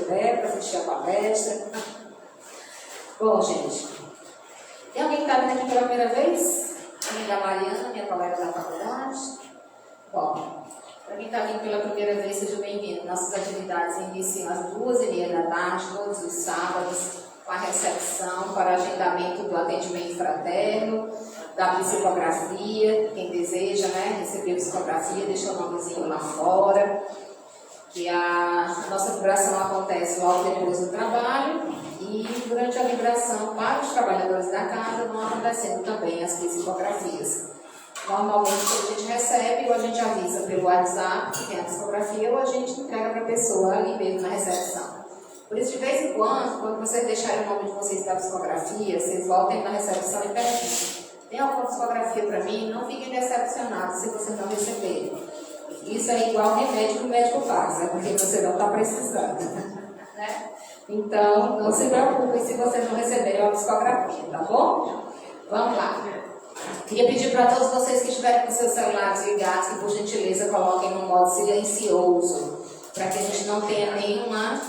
tiver, para assistir a palestra. Bom, gente, tem alguém que está vindo aqui pela primeira vez? Amiga Mariana, minha colega da faculdade. Bom, para quem está vindo pela primeira vez, seja bem-vindo. Nossas atividades iniciam às 2h30 da tarde, todos os sábados, com a recepção para agendamento do atendimento fraterno, da psicografia. Quem deseja, né, receber psicografia, deixa o nomezinho lá fora. Que a nossa vibração acontece logo depois do trabalho e durante a vibração para os trabalhadores da casa vão acontecendo também as psicografias. Normalmente a gente recebe ou a gente avisa pelo WhatsApp que tem a psicografia ou a gente entrega para a pessoa ali mesmo na recepção. Por isso, de vez em quando vocês deixarem o nome de vocês da psicografia, vocês voltem na recepção e perguntem: tem alguma psicografia para mim? Não fiquem decepcionados se vocês não receberem. Isso é igual remédio que o médico faz, porque você não está precisando. Né? Então, não se preocupem se vocês não receberem uma psicografia, tá bom? Vamos lá. Queria pedir para todos vocês que estiverem com seus celulares ligados, que por gentileza coloquem no modo silencioso, para que a gente não tenha nenhuma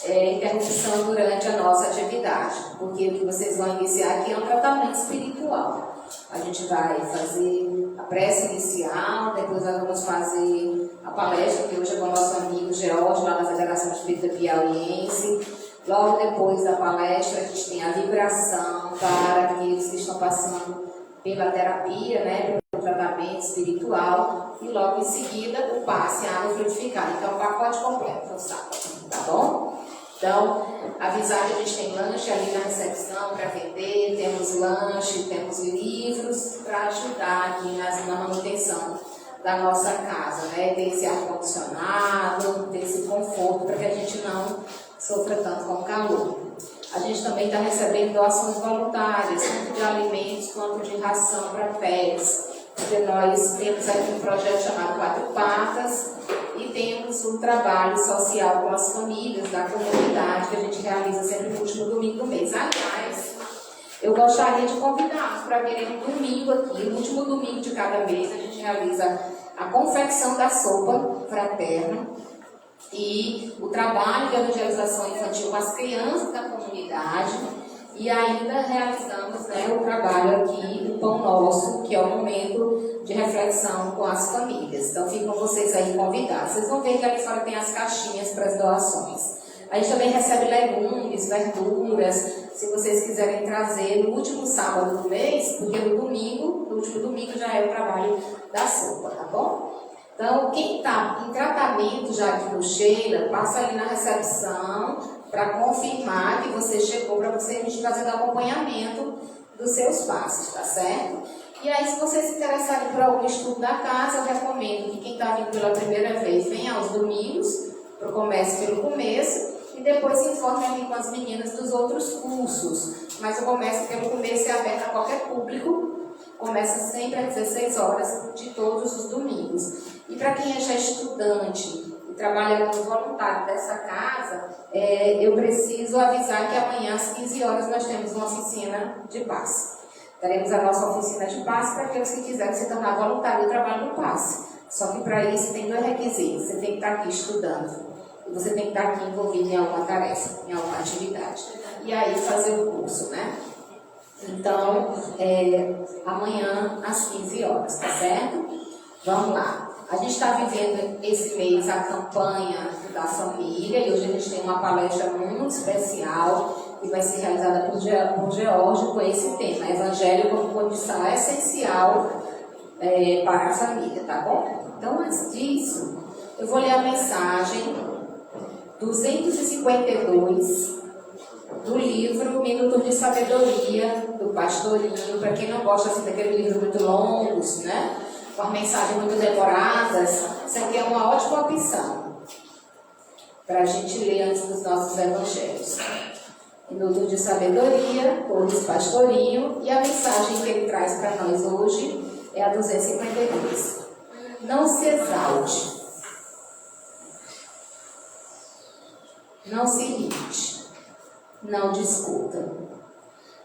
interrupção durante a nossa atividade, porque o que vocês vão iniciar aqui é um tratamento espiritual. A gente vai fazer a prece inicial, depois nós vamos fazer a palestra, que hoje é com o nosso amigo George, lá na Federação Espírita Piauiense. Logo depois da palestra, a gente tem a vibração para aqueles que estão passando pela terapia, né, pelo tratamento espiritual, e logo em seguida o passe à água frutificada. Então, o pacote completo no sábado, tá bom? Então, avisar que a gente tem lanche ali na recepção para vender, temos lanche, temos livros para ajudar aqui na manutenção da nossa casa, né? Ter esse ar-condicionado, ter esse conforto para que a gente não sofra tanto com o calor. A gente também está recebendo doações voluntárias, tanto de alimentos quanto de ração para pets. Porque nós temos aqui um projeto chamado Quatro Patas e temos um trabalho social com as famílias da comunidade que a gente realiza sempre no último domingo do mês. Aliás, eu gostaria de convidá-los para virem um domingo aqui, no último domingo de cada mês, a gente realiza a confecção da sopa fraterna e o trabalho de evangelização infantil com as crianças da comunidade. E ainda realizamos, né, o trabalho aqui, o Pão Nosso, que é o momento de reflexão com as famílias. Então, ficam vocês aí convidados. Vocês vão ver que ali fora tem as caixinhas para as doações. A gente também recebe legumes, verduras, se vocês quiserem trazer no último sábado do mês, porque no último domingo já é o trabalho da sopa, tá bom? Então, quem está em tratamento já aqui no Sheila, passa ali na recepção para confirmar que você chegou, para você a gente fazer o acompanhamento dos seus passos, tá certo? E aí, se vocês se interessarem por algum estudo da casa, eu recomendo que quem está vindo pela primeira vez venha aos domingos, comece pelo começo, e depois se informe ali com as meninas dos outros cursos. Mas o comece pelo começo é aberto a qualquer público, começa sempre às 16 horas de todos os domingos. E para quem é já estudante e trabalha como voluntário dessa casa, eu preciso avisar que amanhã às 15 horas nós temos uma oficina de passe. Teremos a nossa oficina de passe para aqueles que quiserem se tornar voluntário do trabalho do passe. Só que para isso tem dois requisitos: você tem que estar aqui estudando e você tem que estar aqui envolvido em alguma tarefa, em alguma atividade. E aí fazer o curso, né? Então, amanhã às 15 horas, tá certo? Vamos lá. A gente está vivendo esse mês a campanha da família e hoje a gente tem uma palestra muito especial que vai ser realizada por George com esse tema: Evangelho como condição essencial para a família, tá bom? Então, antes disso, eu vou ler a mensagem 252 do livro Minutos de Sabedoria, do Pastorinho. Para quem não gosta assim, daquele livro muito longos, né? Com mensagens muito demoradas, isso aqui é uma ótima opção para a gente ler antes dos nossos evangelhos. Minutos de Sabedoria, por Pastorinho, e a mensagem que ele traz para nós hoje é a 252. Não se exalte, não se irrite, não discuta.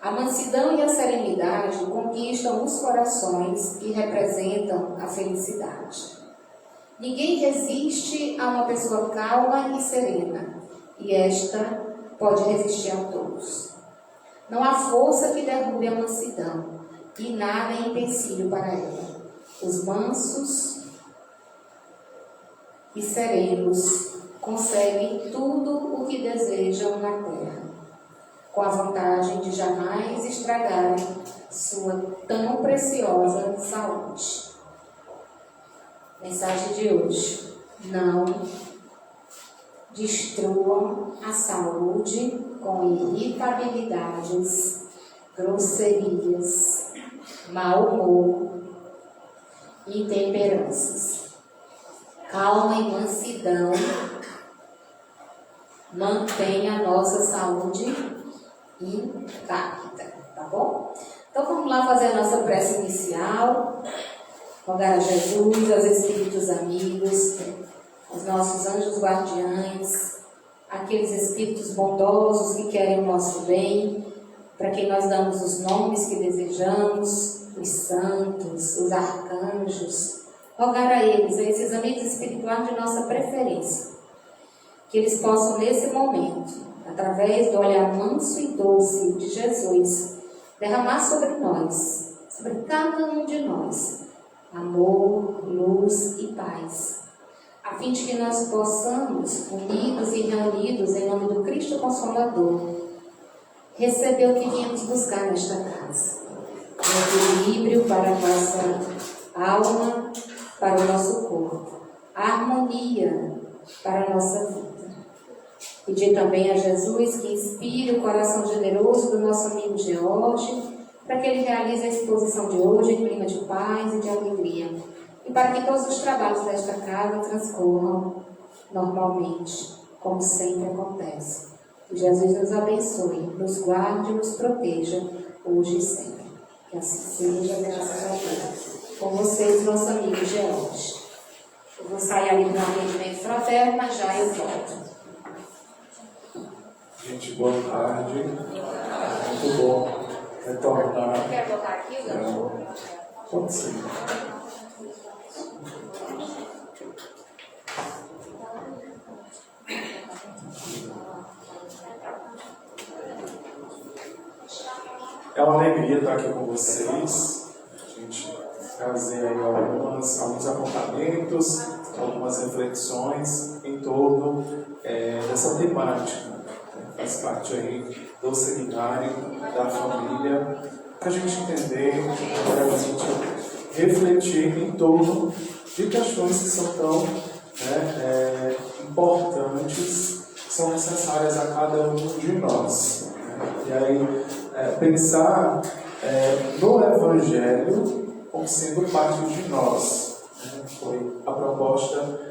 A mansidão e a serenidade conquistam os corações e representam a felicidade. Ninguém resiste a uma pessoa calma e serena, e esta pode resistir a todos. Não há força que derrube a mansidão, e nada é empecilho para ela. Os mansos e serenos conseguem tudo o que desejam na terra, com a vantagem de jamais estragarem sua tão preciosa saúde. Mensagem de hoje: não destruam a saúde com irritabilidades, grosserias, mau humor, intemperanças. Calma e mansidão mantém a nossa saúde intacta, tá bom? Então vamos lá fazer a nossa prece inicial. Rogar a Jesus, aos Espíritos amigos, aos nossos anjos guardiães, aqueles Espíritos bondosos que querem o nosso bem, para quem nós damos os nomes que desejamos, os santos, os arcanjos. Rogar a eles, a esses amigos espirituais de nossa preferência, que eles possam nesse momento, através do olhar manso e doce de Jesus, derramar sobre nós, sobre cada um de nós, amor, luz e paz, a fim de que nós possamos, unidos e reunidos em nome do Cristo Consolador, receber o que viemos buscar nesta casa. O equilíbrio para a nossa alma, para o nosso corpo. A harmonia para a nossa vida. Pedir também a Jesus que inspire o coração generoso do nosso amigo George, para que ele realize a exposição de hoje em clima de paz e de alegria. E para que todos os trabalhos desta casa transcorram normalmente, como sempre acontece. Que Jesus nos abençoe, nos guarde e nos proteja, hoje e sempre. Que assim seja, graças a Deus. Com vocês, nosso amigo George. Eu vou sair ali no atendimento fraterno, mas já eu volto. Gente, boa tarde. Muito bom retornar. Quer botar aqui o gancho? Pode ser. É uma alegria estar aqui com vocês. A gente trazer aí alguns apontamentos, algumas reflexões em torno dessa temática. Faz parte aí do seminário, da família, para a gente entender, para a gente refletir em torno de questões que são tão importantes, que são necessárias a cada um de nós. E aí, pensar no Evangelho como sendo parte de nós. Foi a proposta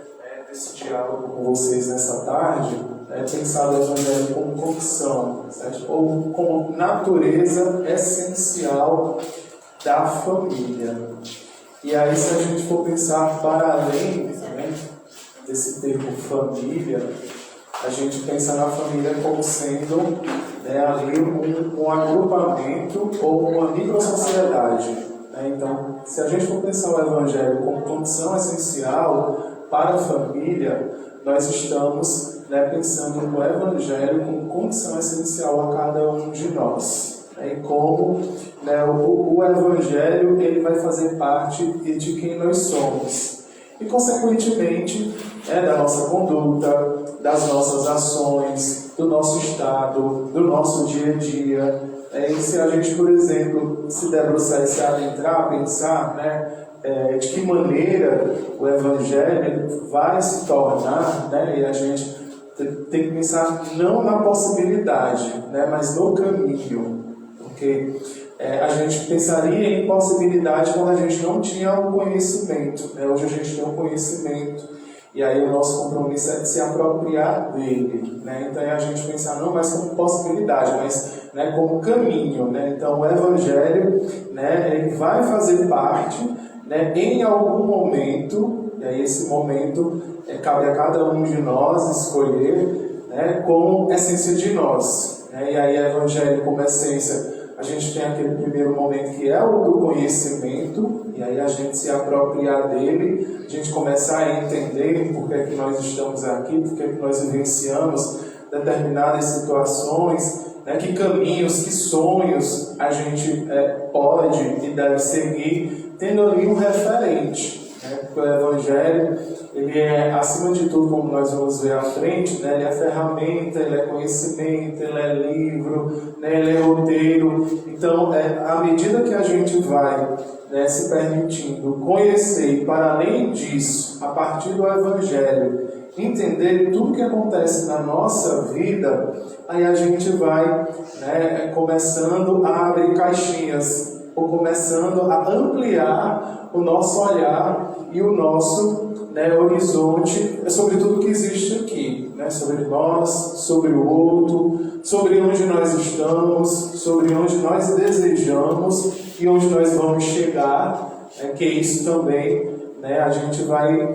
desse diálogo com vocês nessa tarde, pensar o Evangelho como condição, certo? Ou como natureza essencial da família. E aí, se a gente for pensar para além desse termo família, a gente pensa na família como sendo ali um agrupamento ou uma microsociedade. Então, se a gente for pensar o Evangelho como condição essencial para a família, nós estamos pensando no Evangelho como condição essencial a cada um de nós. E como o Evangelho ele vai fazer parte de quem nós somos. E, consequentemente, da nossa conduta, das nossas ações, do nosso estado, do nosso dia a dia. E se a gente, por exemplo, se debruçar e se adentrar, pensar de que maneira o Evangelho vai se tornar, e a gente tem que pensar não na possibilidade, mas no caminho. Porque a gente pensaria em possibilidade quando a gente não tinha o conhecimento. Hoje a gente tem o conhecimento. E aí o nosso compromisso é de se apropriar dele. Então a gente pensar não mais como possibilidade, mas como caminho. Então o Evangelho ele vai fazer parte em algum momento, e aí esse momento cabe a cada um de nós escolher como essência de nós. E aí o Evangelho como essência, a gente tem aquele primeiro momento que é o do conhecimento, e aí a gente se apropriar dele, a gente começar a entender por que é que nós estamos aqui, por que é que nós vivenciamos determinadas situações, né, que caminhos, que sonhos a gente pode e deve seguir, tendo ali um referente. Né? O Evangelho, ele é, acima de tudo, como nós vamos ver à frente, né, ele é ferramenta, ele é conhecimento, ele é livro, né, ele é roteiro. Então, à medida que a gente vai, né, se permitindo conhecer, e para além disso, a partir do Evangelho, entender tudo que acontece na nossa vida, aí a gente vai, né, começando a abrir caixinhas, ou começando a ampliar o nosso olhar e o nosso, né, horizonte sobre tudo que existe aqui, né, sobre nós, sobre o outro, sobre onde nós estamos, sobre onde nós desejamos e onde nós vamos chegar, que isso também, né, a gente vai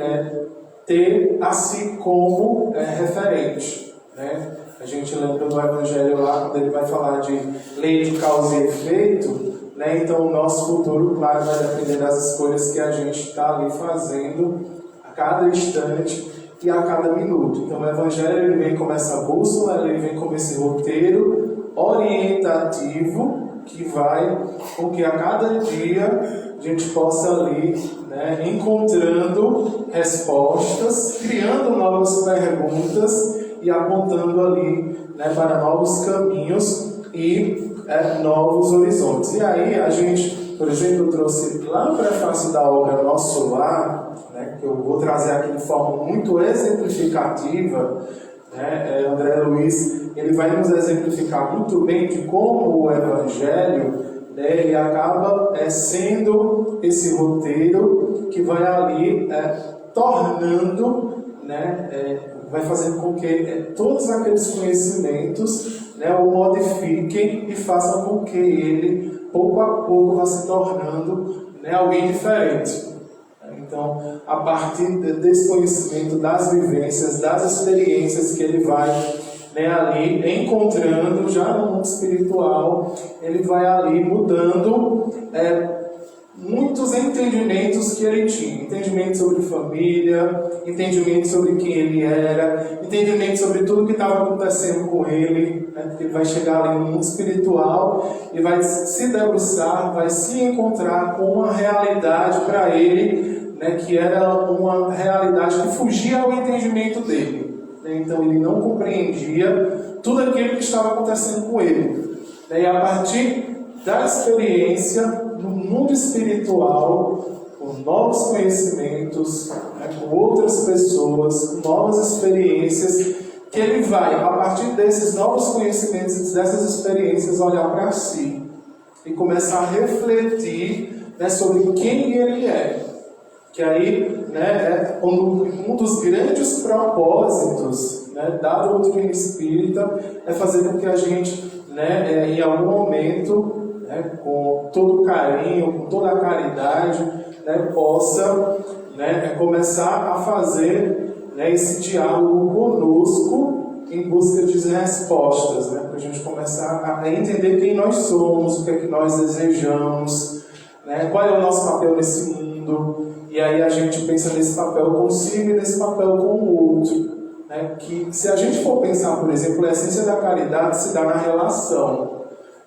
ter a si como referente, né? A gente lembra do Evangelho lá, quando ele vai falar de lei de causa e efeito, né? Então o nosso futuro, claro, vai depender das escolhas que a gente está ali fazendo a cada instante e a cada minuto. Então o Evangelho, ele vem como essa bússola, ele vem como esse roteiro orientativo que vai com que a cada dia a gente possa ali, né, encontrando respostas, criando novas perguntas e apontando ali, né, para novos caminhos e novos horizontes. E aí a gente, por exemplo, trouxe lá no prefácio da obra Nosso Lar, né, que eu vou trazer aqui de forma muito exemplificativa, né, André Luiz, ele vai nos exemplificar muito bem de como o Evangelho, né, ele acaba sendo esse roteiro que vai ali tornando, né, vai fazendo com que todos aqueles conhecimentos, né, o modifiquem e façam com que ele, pouco a pouco, vá se tornando, né, alguém diferente. Então, a partir desse conhecimento, das vivências, das experiências que ele vai, né, ali encontrando já no mundo espiritual, ele vai ali mudando muitos entendimentos que ele tinha. Entendimento sobre família, entendimento sobre quem ele era, entendimento sobre tudo que estava acontecendo com ele, né, porque ele vai chegar ali no mundo espiritual e vai se debruçar, vai se encontrar com uma realidade para ele, né, que era uma realidade que fugia ao entendimento dele. Então ele não compreendia tudo aquilo que estava acontecendo com ele. E a partir da experiência no mundo espiritual, com novos conhecimentos, né, com outras pessoas, com novas experiências, que ele vai, a partir desses novos conhecimentos, dessas experiências, olhar para si e começar a refletir, né, sobre quem ele é. Que aí, né, um dos grandes propósitos, né, da doutrina espírita é fazer com que a gente, né, em algum momento, né, com todo carinho, com toda a caridade, né, possa, né, começar a fazer, né, esse diálogo conosco em busca de respostas, né, para a gente começar a entender quem nós somos, o que é que nós desejamos, né, qual é o nosso papel nesse mundo. E aí a gente pensa nesse papel consigo e nesse papel com o outro. Né? Que se a gente for pensar, por exemplo, a essência da caridade se dá na relação.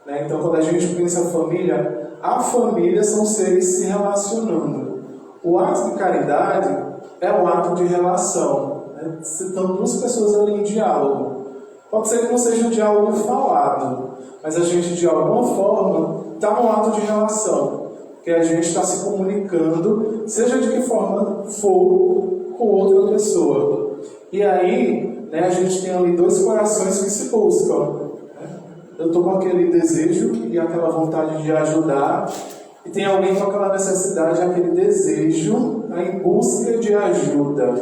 Né? Então, quando a gente pensa a família são seres se relacionando. O ato de caridade é um ato de relação. Né? Estão duas pessoas ali em diálogo. Pode ser que não seja um diálogo falado, mas a gente, de alguma forma, está num ato de relação. Que a gente está se comunicando, seja de que forma for, com outra pessoa. E aí, né, a gente tem ali dois corações que se buscam. Né? Eu estou com aquele desejo e aquela vontade de ajudar, e tem alguém com aquela necessidade, aquele desejo, né, em busca de ajuda.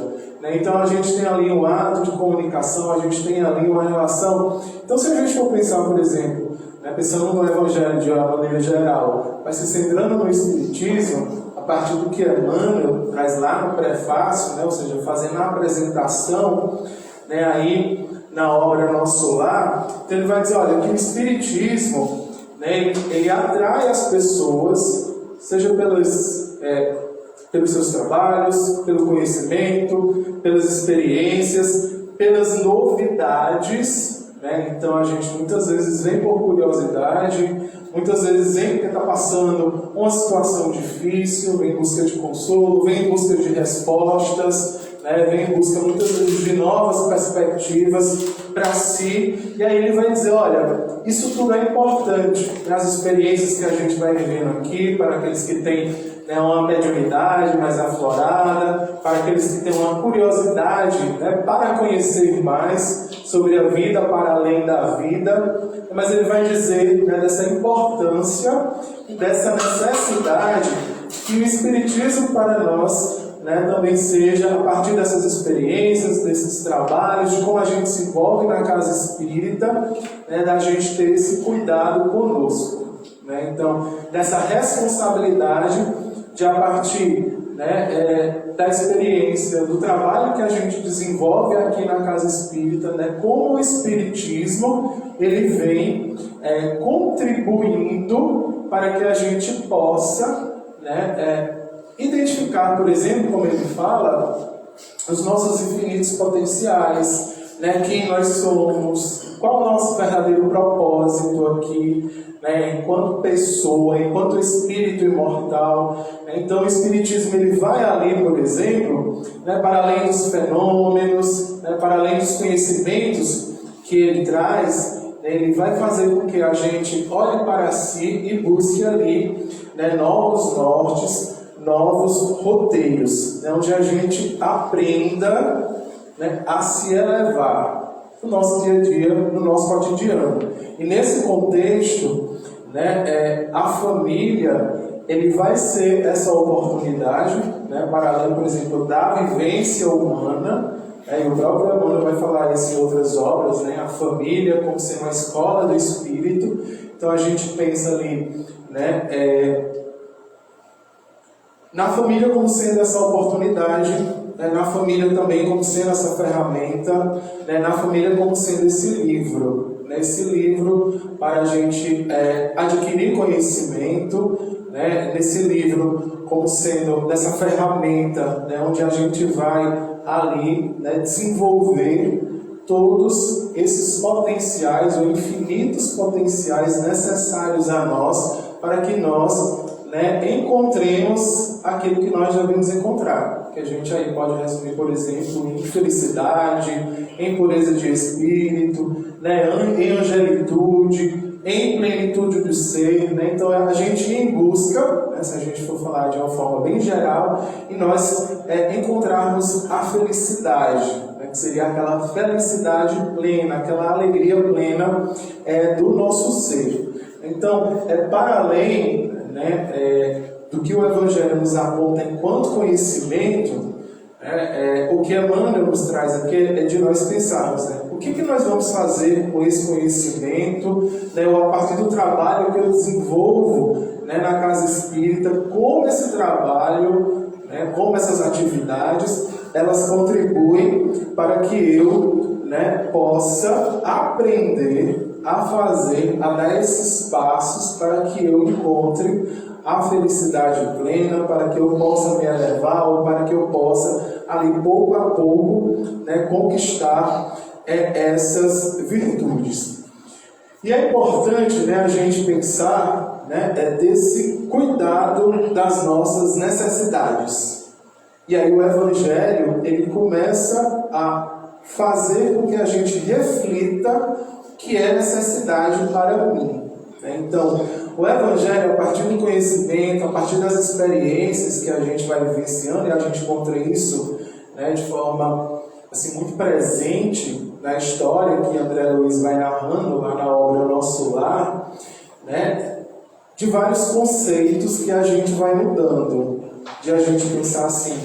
Né? Então a gente tem ali um ato de comunicação, a gente tem ali uma relação. Então, se a gente for pensar, por exemplo, pensando no Evangelho de uma maneira geral, mas se centrando no Espiritismo, a partir do que Emmanuel traz lá no prefácio, né, ou seja, fazendo a apresentação, né, aí na obra Nosso Lar, então ele vai dizer, olha, que o Espiritismo, né, ele atrai as pessoas, seja pelos seus trabalhos, pelo conhecimento, pelas experiências, pelas novidades, né? Então a gente muitas vezes vem por curiosidade, muitas vezes vem porque está passando uma situação difícil, vem em busca de consolo, vem em busca de respostas, né? Vem em busca muitas vezes de novas perspectivas para si, e aí ele vai dizer, olha, isso tudo é importante, né? As experiências que a gente vai vivendo aqui, para aqueles que têm, né, uma mediunidade mais aflorada, para aqueles que têm uma curiosidade, né, para conhecer mais sobre a vida para além da vida, mas ele vai dizer, né, dessa importância e dessa necessidade que o Espiritismo para nós, né, também seja, a partir dessas experiências, desses trabalhos, de como a gente se envolve na casa espírita, né, da gente ter esse cuidado conosco. Né? Então, dessa responsabilidade de, a partir, né, da experiência, do trabalho que a gente desenvolve aqui na casa espírita, né, como o Espiritismo ele vem contribuindo para que a gente possa, né, identificar, por exemplo, como ele fala, os nossos infinitos potenciais, né, quem nós somos, qual o nosso verdadeiro propósito aqui, né, enquanto pessoa, enquanto espírito imortal. Então o Espiritismo ele vai ali, por exemplo, né, para além dos fenômenos, né, para além dos conhecimentos que ele traz, né, ele vai fazer com que a gente olhe para si e busque ali, né, novos nortes, novos roteiros, né, onde a gente aprenda, né, a se elevar no nosso dia a dia, no nosso cotidiano. E nesse contexto, né, a família ele vai ser essa oportunidade, né, para além, por exemplo, da vivência humana, e o próprio Emmanuel vai falar isso em outras obras, né, a família como sendo uma escola do espírito. Então a gente pensa ali, né, na família como sendo essa oportunidade, né, na família também como sendo essa ferramenta, né, na família como sendo esse livro, né, esse livro para a gente adquirir conhecimento, né, nesse livro como sendo dessa ferramenta, né, onde a gente vai ali, né, desenvolver todos esses potenciais ou infinitos potenciais necessários a nós para que nós, né, encontremos aquilo que nós devemos encontrar, que a gente aí pode resumir, por exemplo, em felicidade, em pureza de espírito, né, em angelitude, em plenitude do ser, né? Então a gente ir em busca, né, se a gente for falar de uma forma bem geral, e nós encontrarmos a felicidade, né, que seria aquela felicidade plena, aquela alegria plena do nosso ser. Então, para além, né, do que o Evangelho nos aponta enquanto conhecimento, o que Emmanuel nos traz aqui é de nós pensarmos, né, o que nós vamos fazer com esse conhecimento, né, ou a partir do trabalho que eu desenvolvo, né, na casa espírita, como esse trabalho, né, como essas atividades, elas contribuem para que eu, né, possa aprender a fazer, a dar esses passos para que eu encontre a felicidade plena, para que eu possa me elevar, ou para que eu possa, ali pouco a pouco, né, conquistar essas virtudes. E é importante, né, a gente pensar, né, desse cuidado das nossas necessidades. E aí o Evangelho ele começa a fazer com que a gente reflita que é necessidade para mim. Então, o Evangelho, a partir do conhecimento, a partir das experiências que a gente vai vivenciando, e a gente encontra isso, né, de forma assim, muito presente na história que André Luiz vai narrando lá na obra Nosso Lar, né, de vários conceitos que a gente vai mudando, de a gente pensar assim,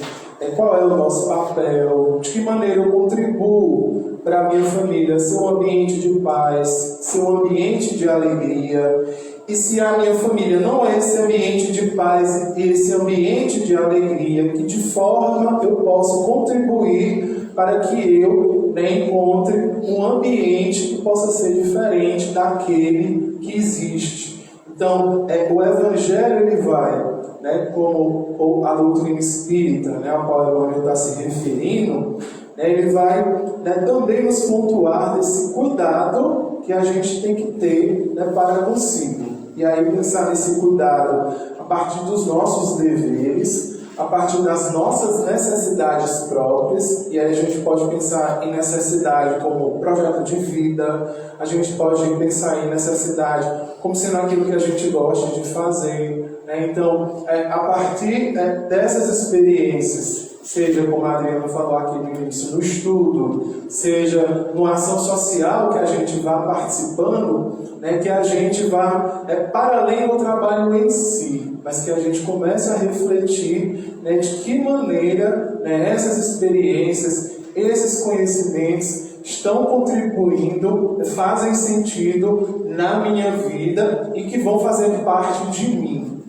qual é o nosso papel, de que maneira eu contribuo para a minha família ser um ambiente de paz, ser um ambiente de alegria. E se a minha família não é esse ambiente de paz e esse ambiente de alegria, que de forma eu posso contribuir para que eu, né, encontre um ambiente que possa ser diferente daquele que existe. Então, o Evangelho ele vai, né, como a doutrina espírita, né, a qual Emmanuel está se referindo, ele vai, né, também nos pontuar desse cuidado que a gente tem que ter, né, para consigo. E aí pensar nesse cuidado a partir dos nossos deveres, a partir das nossas necessidades próprias, e aí a gente pode pensar em necessidade como projeto de vida, a gente pode pensar em necessidade como sendo aquilo que a gente gosta de fazer, né? Então, a partir dessas experiências, seja como a Adriana falou aqui no início, no estudo, seja numa ação social que a gente vá participando, né, que a gente vá para além do trabalho em si, mas que a gente comece a refletir, né, de que maneira, né, essas experiências, esses conhecimentos estão contribuindo, fazem sentido na minha vida e que vão fazer parte de mim.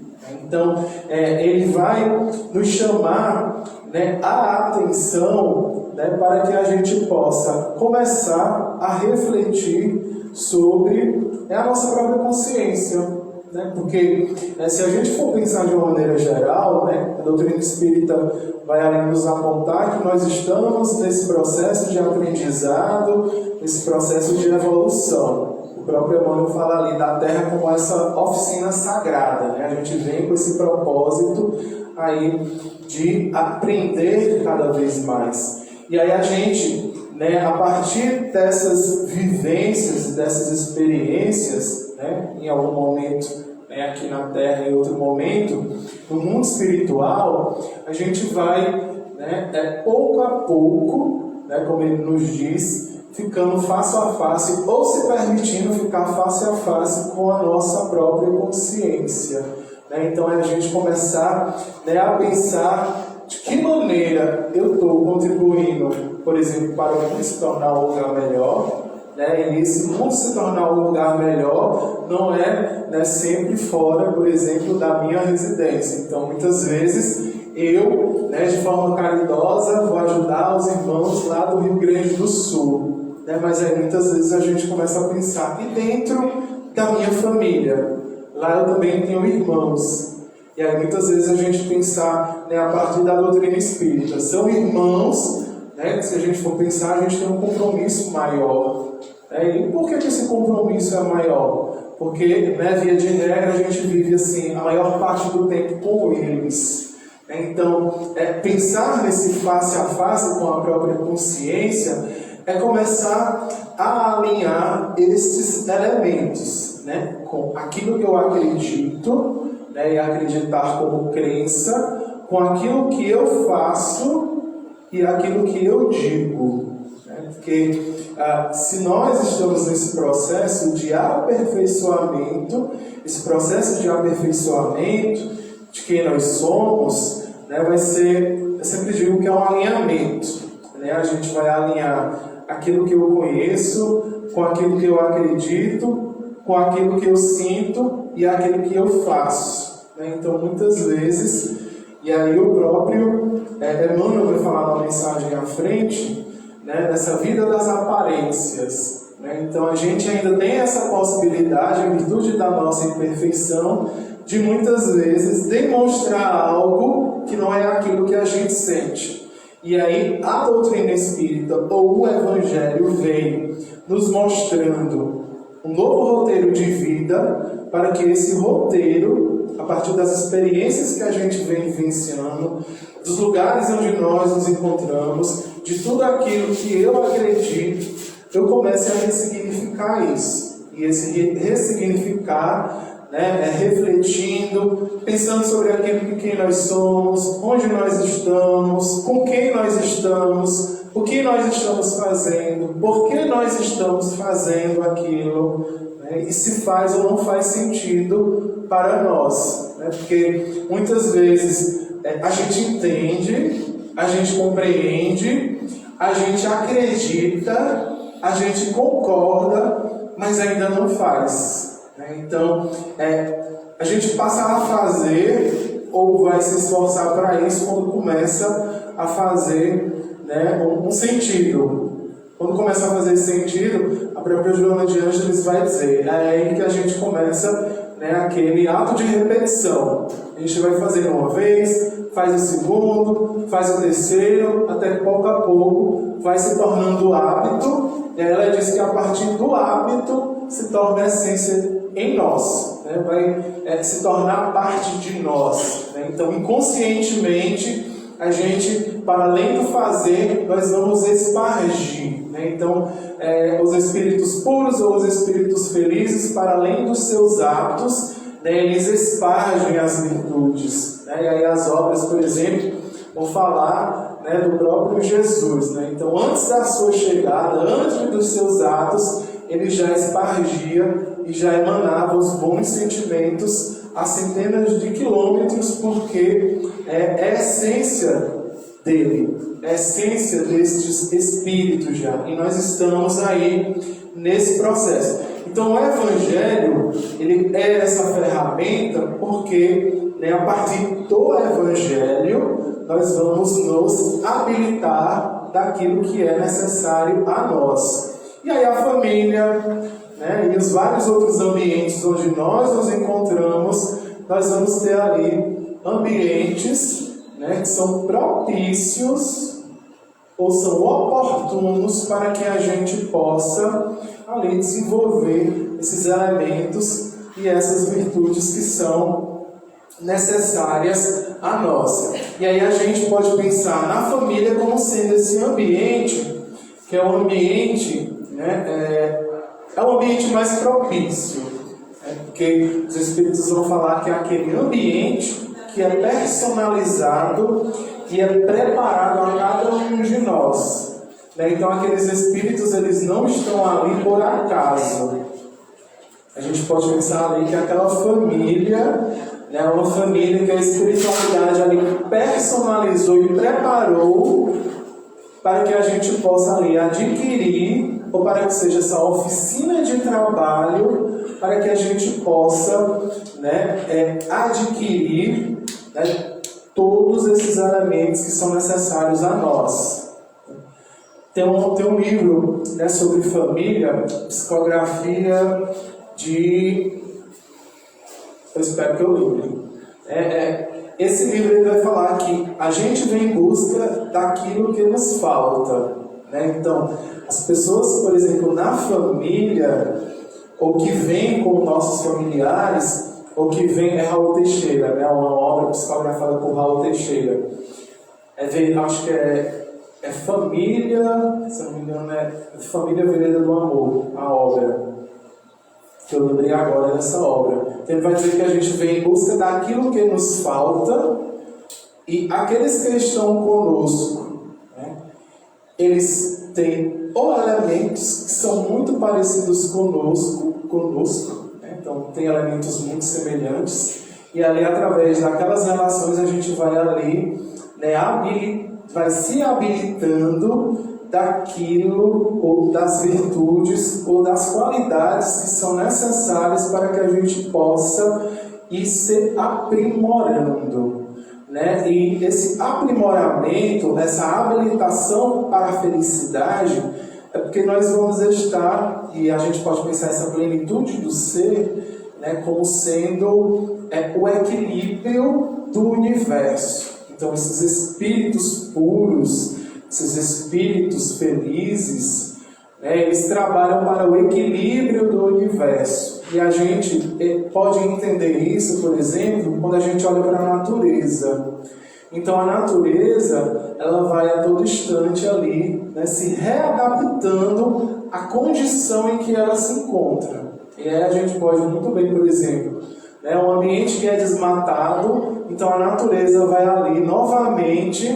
Então, ele vai nos chamar, né, a atenção, né, para que a gente possa começar a refletir sobre a nossa própria consciência. Né? Porque se a gente for pensar de uma maneira geral, né, a doutrina espírita vai ali nos apontar que nós estamos nesse processo de aprendizado, nesse processo de evolução. O próprio Emmanuel fala ali da Terra como essa oficina sagrada, né? A gente vem com esse propósito aí de aprender cada vez mais. E aí a gente, né, a partir dessas vivências, dessas experiências, né, em algum momento, né, aqui na Terra, em outro momento, no mundo espiritual, a gente vai, né, pouco a pouco, né, como ele nos diz, ficando face a face, ou se permitindo ficar face a face com a nossa própria consciência. Né? Então é a gente começar, né, a pensar de que maneira eu estou contribuindo, por exemplo, para o mundo se tornar um lugar melhor. Né? E esse mundo se tornar um lugar melhor não é, né, sempre fora, por exemplo, da minha residência. Então, muitas vezes, eu, né, de forma caridosa, vou ajudar os irmãos lá do Rio Grande do Sul. Né? Mas aí, muitas vezes, a gente começa a pensar, e dentro da minha família? Lá eu também tenho irmãos. E aí, muitas vezes, a gente pensar, né, a partir da doutrina espírita. São irmãos, né, que se a gente for pensar, a gente tem um compromisso maior. E por que esse compromisso é maior? Porque, né, via de regra, a gente vive assim, a maior parte do tempo com eles. Então, pensar nesse face a face com a própria consciência é começar a alinhar esses elementos, né, com aquilo que eu acredito, né, e acreditar como crença, com aquilo que eu faço e aquilo que eu digo. Né? Porque se nós estamos nesse processo de aperfeiçoamento, esse processo de aperfeiçoamento de quem nós somos, né, vai ser, eu sempre digo que é um alinhamento. Né? A gente vai alinhar aquilo que eu conheço com aquilo que eu acredito, com aquilo que eu sinto e aquilo que eu faço. Né? Então, muitas vezes, e aí o próprio Emmanuel vai falar na mensagem à frente, né, dessa vida das aparências. Né? Então, a gente ainda tem essa possibilidade, em virtude da nossa imperfeição, de muitas vezes demonstrar algo que não é aquilo que a gente sente. E aí a doutrina espírita ou o Evangelho vem nos mostrando um novo roteiro de vida, para que esse roteiro, a partir das experiências que a gente vem vivenciando, dos lugares onde nós nos encontramos, de tudo aquilo que eu acredito, eu comece a ressignificar isso. E esse ressignificar, né, refletindo, pensando sobre aquilo que quem nós somos, onde nós estamos, com quem nós estamos, o que nós estamos fazendo, por que nós estamos fazendo aquilo, né, e se faz ou não faz sentido para nós. Né, porque muitas vezes a gente entende, a gente compreende, a gente acredita, a gente concorda, mas ainda não faz. Então, a gente passa a fazer, ou vai se esforçar para isso, quando começa a fazer, né, um sentido. Quando começa a fazer sentido, a própria Joana de Ângeles vai dizer, é aí que a gente começa, né, aquele ato de repetição. A gente vai fazendo uma vez, faz o segundo, faz o terceiro, até que pouco a pouco vai se tornando hábito. E aí ela diz que a partir do hábito se torna a essência em nós, né? Vai se tornar parte de nós, né? Então, inconscientemente, a gente, para além do fazer, nós vamos espargir, né? Então, os espíritos puros ou os espíritos felizes, para além dos seus atos, né, eles espargem as virtudes, né? E aí as obras, por exemplo, vão falar, né, do próprio Jesus, né? Então, antes da sua chegada, antes dos seus atos, ele já espargia e já emanava os bons sentimentos a centenas de quilômetros, porque é a essência dele, é a essência destes espíritos já. E nós estamos aí nesse processo. Então, o Evangelho, ele é essa ferramenta porque, né, a partir do Evangelho, nós vamos nos habilitar daquilo que é necessário a nós. E aí a família, né, e os vários outros ambientes onde nós nos encontramos, nós vamos ter ali ambientes, né, que são propícios ou são oportunos para que a gente possa ali desenvolver esses elementos e essas virtudes que são necessárias a nós. E aí a gente pode pensar na família como sendo esse ambiente, que é um ambiente, né, é um ambiente mais propício, né, porque os Espíritos vão falar que é aquele ambiente que é personalizado e é preparado a cada um de nós. Né? Então, aqueles Espíritos, eles não estão ali por acaso. A gente pode pensar ali que aquela família, né, uma família que a espiritualidade ali personalizou e preparou para que a gente possa ali adquirir, ou para que seja essa oficina de trabalho, para que a gente possa, né, adquirir, né, todos esses elementos que são necessários a nós. Tem um livro, né, sobre família, psicografia de... Eu espero que eu lembre. Esse livro ele vai falar que a gente vem em busca daquilo que nos falta, né? Então, as pessoas, por exemplo, na família, ou que vêm com nossos familiares, ou que vem, Raul Teixeira, né? Uma obra psicografada por Raul Teixeira. Acho que é Família, se não me engano, Família Vereda do Amor, a obra. Que eu lembrei agora dessa obra. Então ele vai dizer que a gente vem em busca daquilo que nos falta, e aqueles que estão conosco, né, eles têm ou elementos que são muito parecidos conosco, né, então tem elementos muito semelhantes, e ali através daquelas relações a gente vai ali, né, vai se habilitando daquilo, ou das virtudes, ou das qualidades que são necessárias para que a gente possa ir se aprimorando, né? E esse aprimoramento, essa habilitação para a felicidade, é porque nós vamos estar, e a gente pode pensar essa plenitude do ser, né, como sendo o equilíbrio do universo. Então, esses espíritos puros, esses espíritos felizes, né, eles trabalham para o equilíbrio do universo. E a gente pode entender isso, por exemplo, quando a gente olha para a natureza. Então, a natureza, ela vai a todo instante ali, né, se readaptando à condição em que ela se encontra. E aí a gente pode muito bem, por exemplo, né, um ambiente que é desmatado, então a natureza vai ali novamente,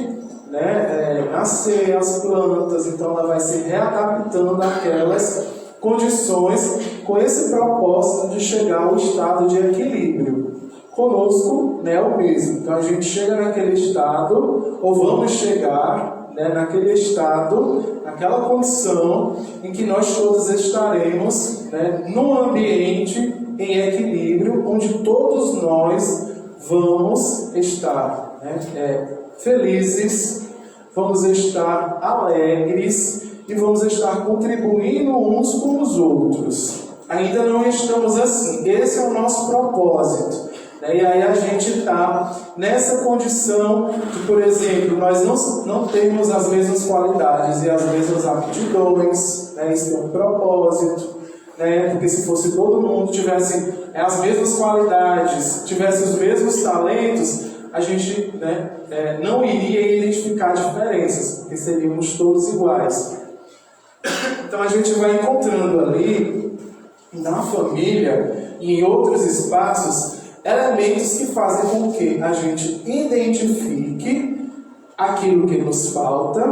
né, nascer as plantas, então ela vai se readaptando àquelas condições com esse propósito de chegar ao estado de equilíbrio. Conosco, né, o mesmo. Então a gente chega naquele estado, ou vamos chegar, né, naquele estado, naquela condição em que nós todos estaremos, né, num ambiente em equilíbrio, onde todos nós vamos estar, né, felizes, vamos estar alegres e vamos estar contribuindo uns com os outros. ainda não estamos assim. Esse é o nosso propósito. E aí a gente está nessa condição de, por exemplo, nós não temos as mesmas qualidades e as mesmas aptidões, isso tem um propósito, porque se fosse todo mundo tivesse as mesmas qualidades, tivesse os mesmos talentos, a gente não iria identificar diferenças, porque seríamos todos iguais. Então a gente vai encontrando ali, na família e em outros espaços, elementos que fazem com que a gente identifique aquilo que nos falta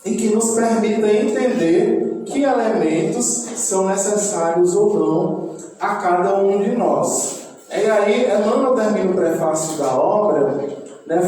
e que nos permita entender que elementos são necessários ou não a cada um de nós. E aí, Emmanuel termina o prefácio da obra,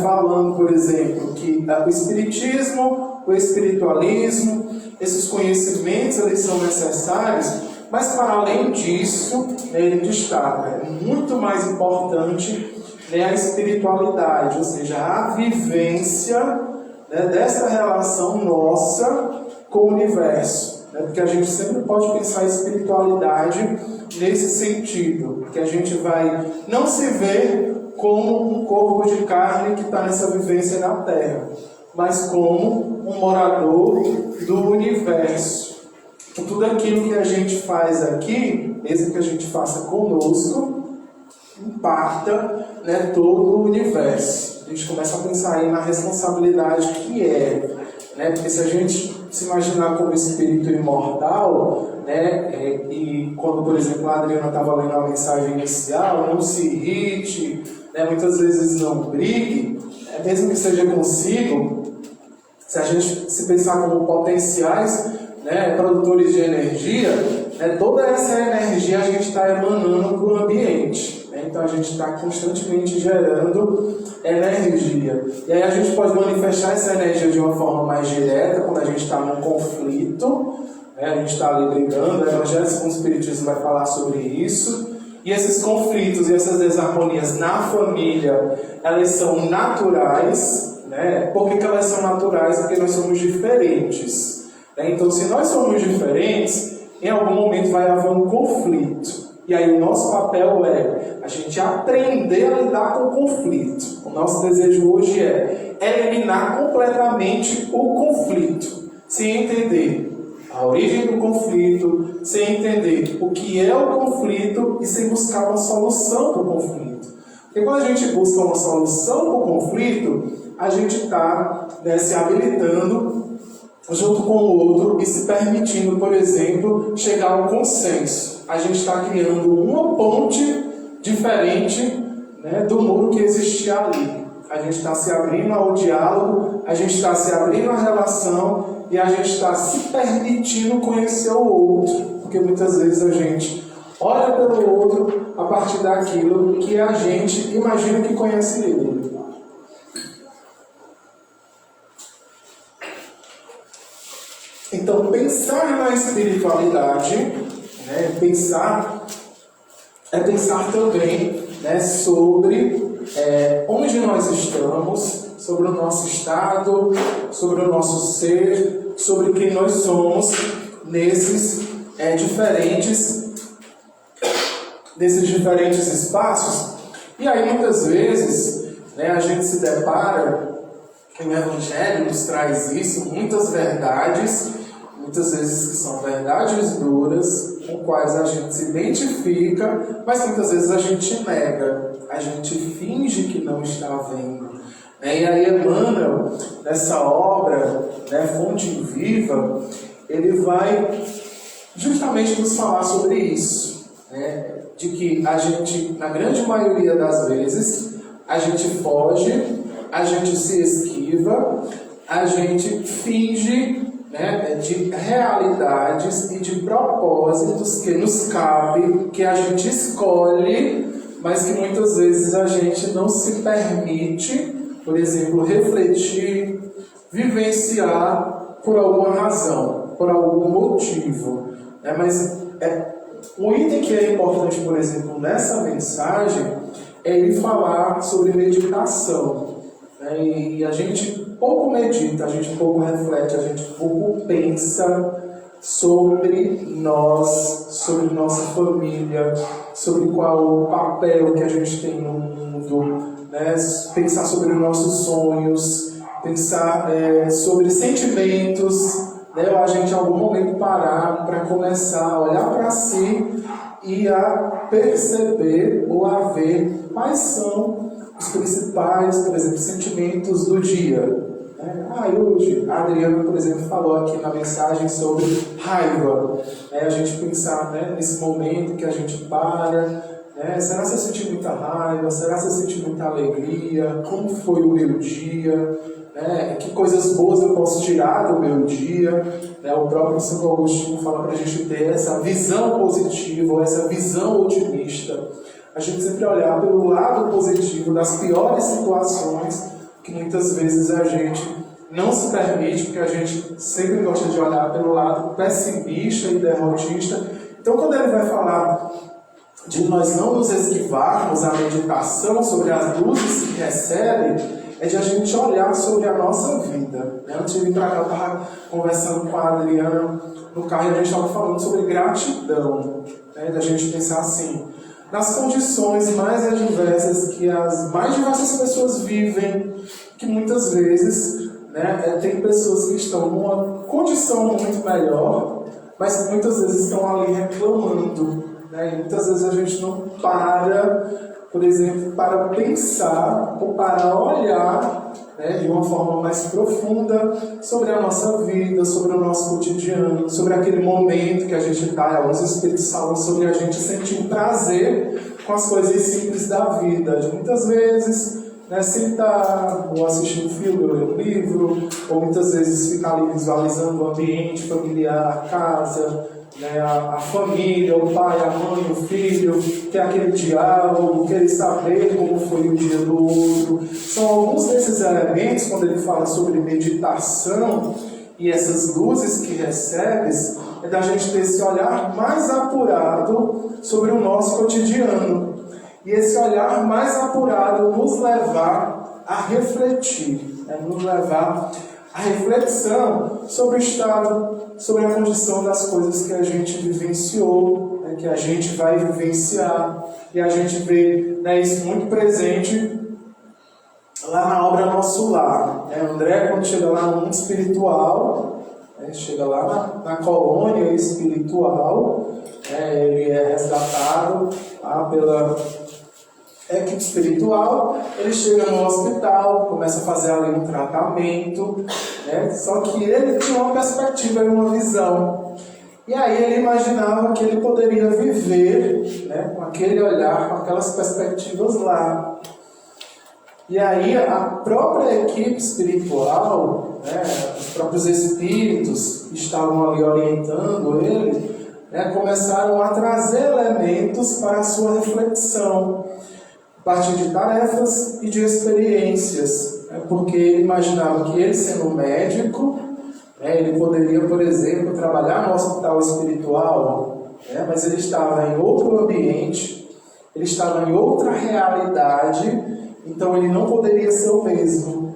falando, por exemplo, que o espiritismo, o espiritualismo, esses conhecimentos eles são necessários, mas para além disso, ele destaca, é muito mais importante a espiritualidade, ou seja, a vivência dessa relação nossa com o universo. Porque a gente sempre pode pensar em espiritualidade nesse sentido, porque a gente vai não se ver como um corpo de carne que está nessa vivência na Terra, mas como um morador do universo. Que tudo aquilo que a gente faz aqui, mesmo que a gente faça conosco, impacta todo o universo. A gente começa a pensar aí na responsabilidade que porque se a gente se imaginar como espírito imortal, e quando, por exemplo, a Adriana estava lendo a mensagem inicial, não se irrite, muitas vezes não brigue, mesmo que seja consigo, se a gente se pensar como potenciais produtores de energia, toda essa energia a gente está emanando para o ambiente. Então a gente está constantemente gerando energia. E aí a gente pode manifestar essa energia de uma forma mais direta, quando a gente está num conflito, a gente está ali brigando, o Evangelho segundo o Espiritismo vai falar sobre isso. E esses conflitos e essas desarmonias na família, elas são naturais. Por que elas são naturais? Porque nós somos diferentes. Então, se nós somos diferentes, em algum momento vai haver um conflito. E aí o nosso papel é a gente aprender a lidar com o conflito. O nosso desejo hoje é eliminar completamente o conflito. Sem entender a origem do conflito, sem entender o que é o conflito e sem buscar uma solução para o conflito. Porque quando a gente busca uma solução para o conflito, a gente está se habilitando junto com o outro e se permitindo, por exemplo, chegar a um consenso. A gente está criando uma ponte diferente do muro que existia ali. A gente está se abrindo ao diálogo, a gente está se abrindo à relação e a gente está se permitindo conhecer o outro. Porque muitas vezes a gente olha pelo outro a partir daquilo que a gente imagina que conhece ele. Então, pensar na espiritualidade, pensar também sobre onde nós estamos, sobre o nosso estado, sobre o nosso ser, sobre quem nós somos nesses diferentes espaços. E aí, muitas vezes, a gente se depara, que o Evangelho nos traz isso, muitas verdades, muitas vezes que são verdades duras, com quais a gente se identifica, mas muitas vezes a gente nega, a gente finge que não está vendo. E aí Emmanuel, nessa obra, Fonte Viva, ele vai justamente nos falar sobre isso, de que a gente, na grande maioria das vezes, a gente foge, a gente se esquiva, a gente finge de realidades e de propósitos que nos cabe, que a gente escolhe, mas que muitas vezes a gente não se permite, por exemplo, refletir, vivenciar por alguma razão, por algum motivo. Mas um item que é importante, por exemplo, nessa mensagem, é ele falar sobre meditação. E a gente pouco medita, a gente pouco reflete, a gente pouco pensa sobre nós, sobre nossa família, sobre qual o papel que a gente tem no mundo, né? Pensar sobre os nossos sonhos, pensar sobre sentimentos, né? A gente em algum momento parar para começar a olhar para si e a perceber ou a ver quais são os principais, por exemplo, sentimentos do dia. Hoje a Adriana, por exemplo, falou aqui na mensagem sobre raiva. A gente pensar, nesse momento que a gente para, será que eu senti muita raiva? Será que eu senti muita alegria? Como foi o meu dia? Que coisas boas eu posso tirar do meu dia? O próprio Santo Agostinho fala para a gente ter essa visão positiva, essa visão otimista. A gente sempre olhar pelo lado positivo das piores situações que muitas vezes a gente não se permite, porque a gente sempre gosta de olhar pelo lado pessimista e derrotista. Então, quando ele vai falar de nós não nos esquivarmos a meditação sobre as luzes que recebe, é de a gente olhar sobre a nossa vida. Antes de vir para cá, eu estava conversando com a Adriana no carro e a gente estava falando sobre gratidão. Da gente pensar assim, nas condições mais adversas que as mais diversas pessoas vivem, que muitas vezes tem pessoas que estão numa condição muito melhor, mas que muitas vezes estão ali reclamando. E muitas vezes a gente não para, por exemplo, para pensar ou para olhar de uma forma mais profunda sobre a nossa vida, sobre o nosso cotidiano, sobre aquele momento que a gente está. Alguns espíritos falam sobre a gente sentir um prazer com as coisas simples da vida. De muitas vezes, sentar ou assistir um filme, ou ler um livro, ou muitas vezes ficar ali visualizando o ambiente familiar, a casa, a família, o pai, a mãe, o filho, ter aquele diálogo, querer saber como foi o dia do outro. São alguns desses elementos, quando ele fala sobre meditação e essas luzes que recebes, é da gente ter esse olhar mais apurado sobre o nosso cotidiano. E esse olhar mais apurado nos levar a refletir, nos levar à reflexão sobre o estado, sobre a condição das coisas que a gente vivenciou, que a gente vai vivenciar. E a gente vê isso muito presente lá na obra Nosso Lar. André, quando chega lá no mundo espiritual, chega lá na colônia espiritual, ele é resgatado pela equipe espiritual, ele chega no hospital, começa a fazer ali um tratamento, só que ele tinha uma perspectiva e uma visão. E aí ele imaginava que ele poderia viver com aquele olhar, com aquelas perspectivas lá. E aí a própria equipe espiritual, os próprios espíritos que estavam ali orientando ele, começaram a trazer elementos para a sua reflexão, a partir de tarefas e de experiências, porque ele imaginava que ele, sendo médico, ele poderia, por exemplo, trabalhar no hospital espiritual, mas ele estava em outro ambiente, ele estava em outra realidade, então ele não poderia ser o mesmo.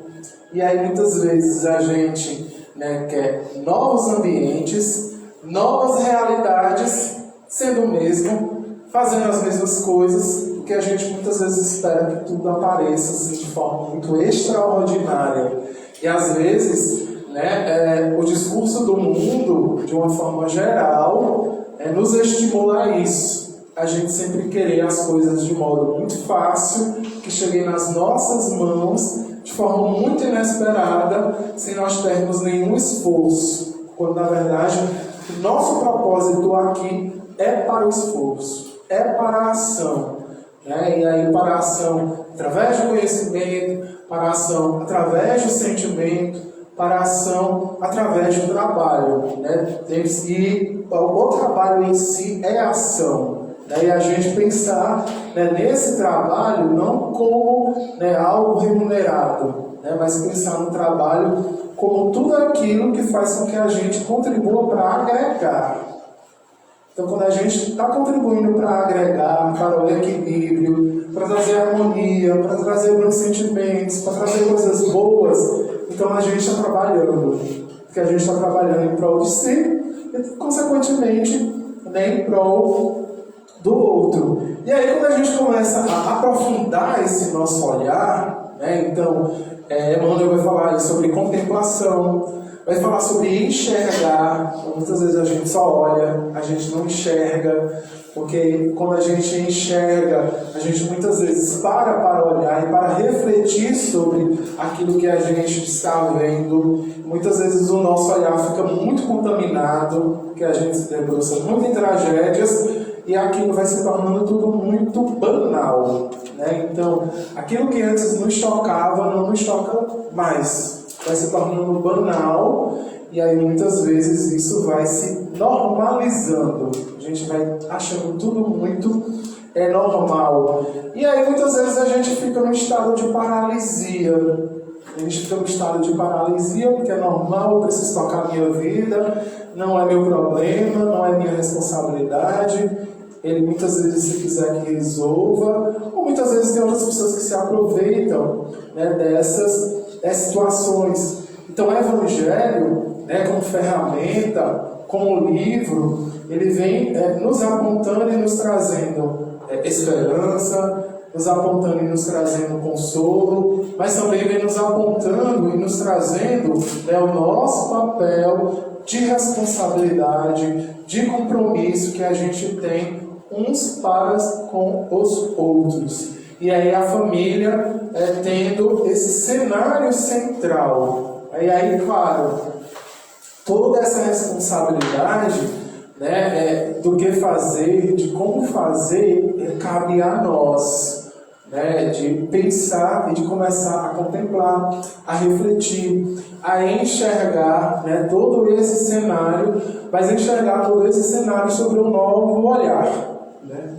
E aí muitas vezes a gente quer novos ambientes, novas realidades, sendo o mesmo, fazendo as mesmas coisas, porque a gente muitas vezes espera que tudo apareça assim, de forma muito extraordinária. E às vezes, o discurso do mundo, de uma forma geral, nos estimula a isso. A gente sempre querer as coisas de modo muito fácil, que cheguem nas nossas mãos, de forma muito inesperada, sem nós termos nenhum esforço. Quando, na verdade, o nosso propósito aqui é para o esforço, é para a ação. E aí, para a ação através do conhecimento, para a ação através do sentimento, para a ação através do trabalho. E o trabalho em si é a ação. E a gente pensar nesse trabalho não como algo remunerado, mas pensar no trabalho como tudo aquilo que faz com que a gente contribua para agregar. Então, quando a gente está contribuindo para agregar, para o equilíbrio, para trazer harmonia, para trazer bons sentimentos, para trazer coisas boas, então a gente está trabalhando. Porque a gente está trabalhando em prol de si consequentemente, né, em prol do outro. E aí, quando a gente começa a aprofundar esse nosso olhar, né, então, Emmanuel vai falar sobre contemplação, vai falar sobre enxergar. Muitas vezes a gente só olha, a gente não enxerga, porque quando a gente enxerga, a gente muitas vezes para olhar e para refletir sobre aquilo que a gente está vendo. Muitas vezes o nosso olhar fica muito contaminado, porque a gente se debruça muito em tragédias e aquilo vai se tornando tudo muito banal, né? Então, aquilo que antes nos chocava, não nos choca mais. Vai se tornando banal e aí muitas vezes isso vai se normalizando. A gente vai achando tudo muito normal. E aí muitas vezes a gente fica no estado de paralisia. A gente fica no estado de paralisia porque é normal, eu preciso tocar a minha vida, não é meu problema, não é minha responsabilidade. Ele muitas vezes, se quiser que resolva, ou muitas vezes tem outras pessoas que se aproveitam, né, dessas situações. Então o Evangelho, né, como ferramenta, como livro, ele vem nos apontando e nos trazendo esperança, nos apontando e nos trazendo consolo, mas também vem nos apontando e nos trazendo, né, o nosso papel de responsabilidade, de compromisso que a gente tem uns para com os outros. E aí a família tendo esse cenário central. E aí, claro, toda essa responsabilidade, né, do que fazer, de como fazer, cabe a nós, né, de pensar e de começar a contemplar, a refletir, a enxergar, né, todo esse cenário, mas enxergar todo esse cenário sobre um novo olhar, né?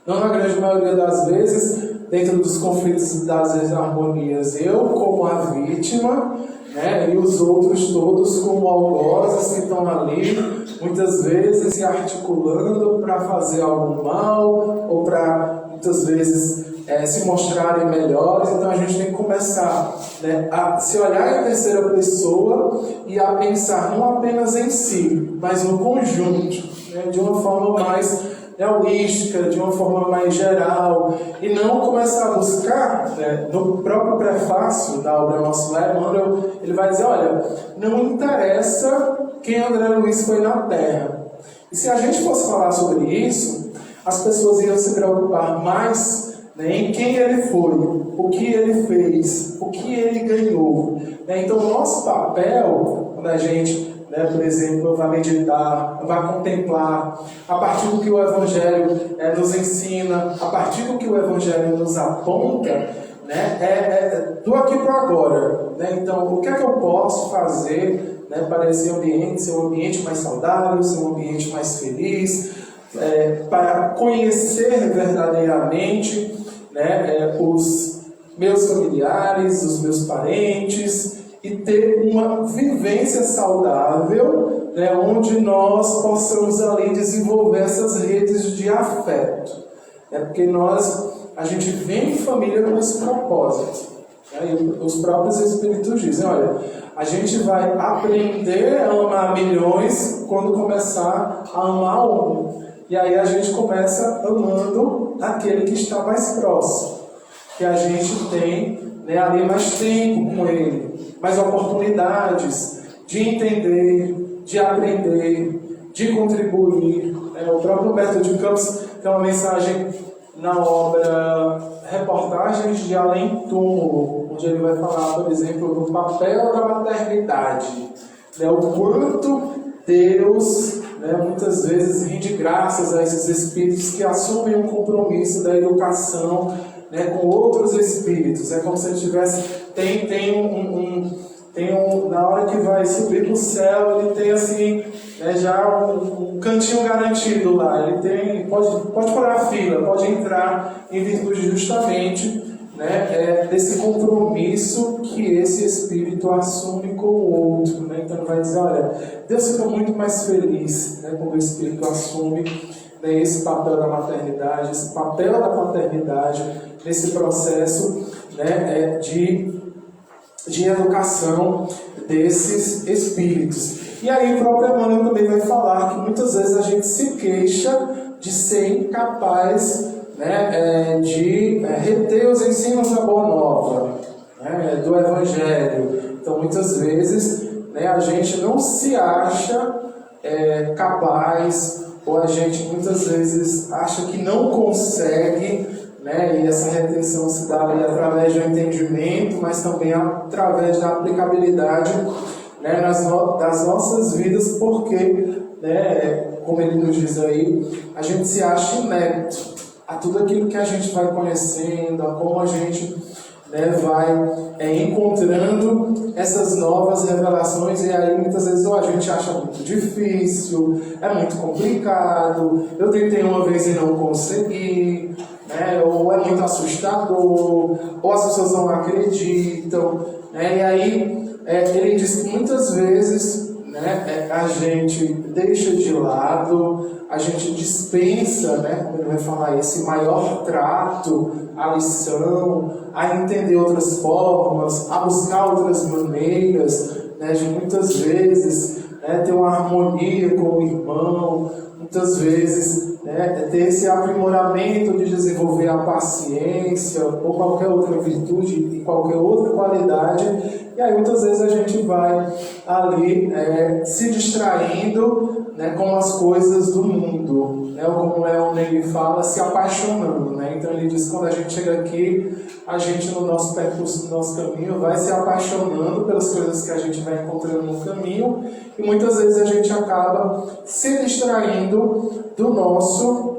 Não na grande maioria das vezes, dentro dos conflitos das desarmonias, eu como a vítima, né, e os outros todos como algozes que estão ali, muitas vezes se articulando para fazer algo mal, ou para, muitas vezes, se mostrarem melhores. Então a gente tem que começar, né, a se olhar em terceira pessoa e a pensar não apenas em si, mas no conjunto, né, de uma forma mais holística, de uma forma mais geral, e não começar a buscar, né, no próprio prefácio da obra Nosso Lar, Emmanuel, ele vai dizer, olha, não interessa quem André Luiz foi na Terra. E se a gente fosse falar sobre isso, as pessoas iam se preocupar mais, né, em quem ele foi, o que ele fez, o que ele ganhou. Né? Então, o nosso papel, quando a gente, né, por exemplo, vai meditar, vai contemplar, a partir do que o Evangelho nos ensina, a partir do que o Evangelho nos aponta, né, do aqui para o agora. Né? Então, o que é que eu posso fazer, né, para esse ambiente ser um ambiente mais saudável, ser um ambiente mais feliz, para conhecer verdadeiramente, né, os meus familiares, os meus parentes, e ter uma vivência saudável, né, onde nós possamos ali desenvolver essas redes de afeto. Porque a gente vem em família com esse propósito. Né, e os próprios Espíritos dizem, olha, a gente vai aprender a amar milhões quando começar a amar um. E aí a gente começa amando aquele que está mais próximo, que a gente tem, né, ali mais tempo com ele, mais oportunidades de entender, de aprender, de contribuir. O próprio Humberto de Campos tem uma mensagem na obra Reportagens de Além Túmulo, onde ele vai falar, por exemplo, do papel da maternidade, né, o quanto Deus, né, muitas vezes rende graças a esses espíritos que assumem um compromisso da educação, né, com outros espíritos. É como se ele tivesse, na hora que vai subir para o céu, ele tem assim, né, já um cantinho garantido lá. Ele tem, pode furar a fila, pode entrar em virtude justamente, né, desse compromisso que esse espírito assume com o outro. Né? Então ele vai dizer, olha, Deus fica muito mais feliz, né, quando o espírito assume, né, esse papel da maternidade, esse papel da paternidade, nesse processo, né, de educação desses espíritos. E aí o próprio Emmanuel também vai falar que muitas vezes a gente se queixa de ser incapaz, né, de reter os ensinos da Boa Nova, né, do Evangelho. Então muitas vezes, né, a gente não se acha capaz, ou a gente muitas vezes acha que não consegue, né, e essa retenção se dá ali através do entendimento, mas também através da aplicabilidade, né, das nossas vidas, porque, né, como ele nos diz aí, a gente se acha inepto a tudo aquilo que a gente vai conhecendo, a como a gente, né, vai encontrando essas novas revelações, e aí muitas vezes ou a gente acha muito difícil, é muito complicado, eu tentei uma vez e não consegui, né, ou é muito assustador, ou as pessoas não acreditam, né, e aí ele diz que muitas vezes, né, a gente deixa de lado, a gente dispensa, né, como ele vai falar, esse maior trato, a lição, a entender outras formas, a buscar outras maneiras, né, de muitas vezes, né, ter uma harmonia com o irmão, muitas vezes, né, ter esse aprimoramento de desenvolver a paciência ou qualquer outra virtude e qualquer outra qualidade. E aí muitas vezes a gente vai ali se distraindo, né, com as coisas do mundo, né, ou como o Leon ele fala, se apaixonando, né? Então ele diz que quando a gente chega aqui, a gente no nosso percurso, no nosso caminho, vai se apaixonando pelas coisas que a gente vai encontrando no caminho, e muitas vezes a gente acaba se distraindo do nosso,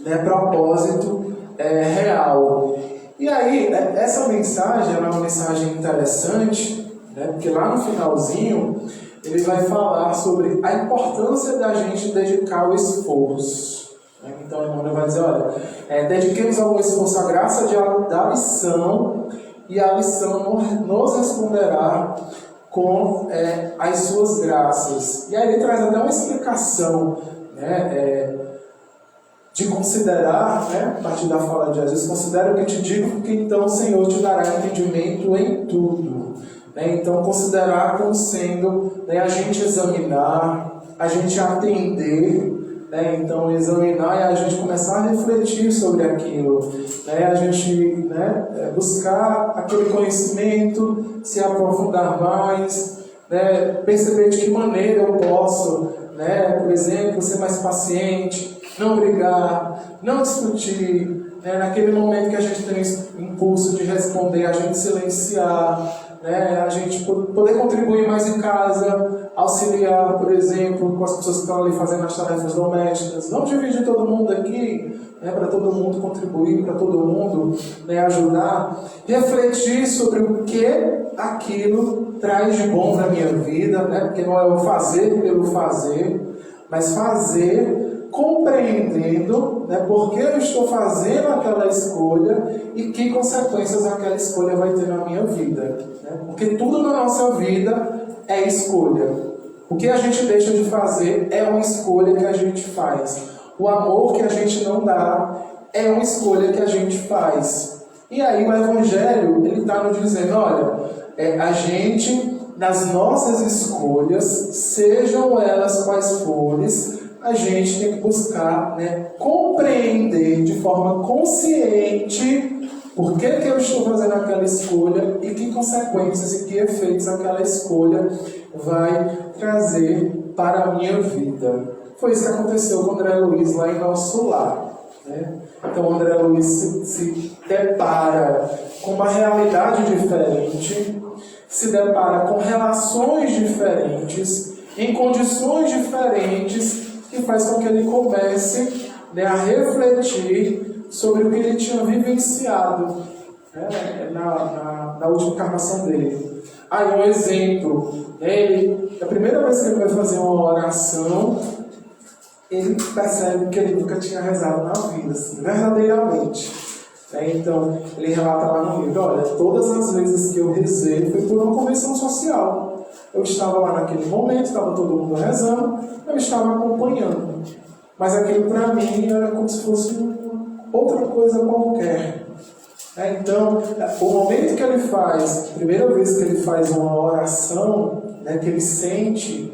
né, propósito real. E aí, essa mensagem é uma mensagem interessante, né, porque lá no finalzinho ele vai falar sobre a importância da gente dedicar o esforço. Né? Então, o Emmanuel vai dizer, olha, dediquemos algum esforço à graça da lição, e a lição nos responderá com as suas graças. E aí ele traz até uma explicação, né, de considerar, né, a partir da fala de Jesus, considera o que te digo, porque então o Senhor te dará entendimento em tudo. Né? Então, considerar como sendo, né, a gente examinar, a gente atender, né? Então, examinar é a gente começar a refletir sobre aquilo, né? A gente, né, buscar aquele conhecimento, se aprofundar mais, né, perceber de que maneira eu posso, né, por exemplo, ser mais paciente, não brigar, não discutir, né, naquele momento que a gente tem esse impulso de responder, a gente silenciar, né, a gente poder contribuir mais em casa, auxiliar, por exemplo, com as pessoas que estão ali fazendo as tarefas domésticas. Não dividir todo mundo aqui, né, para todo mundo contribuir, para todo mundo, né, ajudar. Refletir sobre o que aquilo traz de bom para a minha vida, né, porque não é o fazer pelo fazer, mas fazer compreendendo, né, por que eu estou fazendo aquela escolha e que consequências aquela escolha vai ter na minha vida. Né? Porque tudo na nossa vida é escolha. O que a gente deixa de fazer é uma escolha que a gente faz. O amor que a gente não dá é uma escolha que a gente faz. E aí o Evangelho ele está nos dizendo, olha, a gente, nas nossas escolhas, sejam elas quais forem, a gente tem que buscar, né, compreender de forma consciente por que eu estou fazendo aquela escolha e que consequências e que efeitos aquela escolha vai trazer para a minha vida. Foi isso que aconteceu com o André Luiz lá em nosso lar. Né? Então o André Luiz se depara com uma realidade diferente, se depara com relações diferentes, em condições diferentes, que faz com que ele comece, né, a refletir sobre o que ele tinha vivenciado, né, na última encarnação dele. Aí um exemplo, a primeira vez que ele vai fazer uma oração, ele percebe que ele nunca tinha rezado na vida, assim, verdadeiramente. Então, ele relata lá no livro, olha, todas as vezes que eu rezei foi por uma convenção social. Eu estava lá naquele momento, estava todo mundo rezando, eu estava acompanhando. Mas aquilo para mim era como se fosse outra coisa qualquer. Então, o momento que ele faz, a primeira vez que ele faz uma oração, né, que ele sente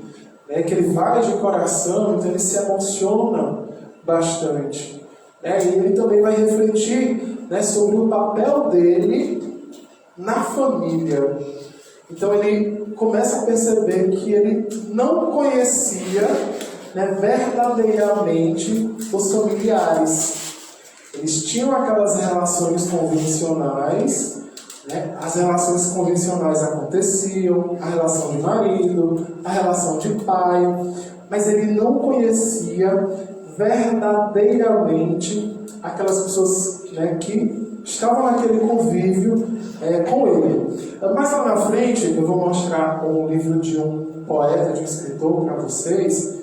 que ele vai de coração, então ele se emociona bastante. E ele também vai refletir, sobre o papel dele na família. Então ele começa a perceber que ele não conhecia, verdadeiramente os familiares. Eles tinham aquelas relações convencionais, as relações convencionais aconteciam, a relação de marido, a relação de pai, mas ele não conhecia verdadeiramente aquelas pessoas que estavam naquele convívio com ele. Mais lá na frente, eu vou mostrar um livro de um poeta, de um escritor para vocês.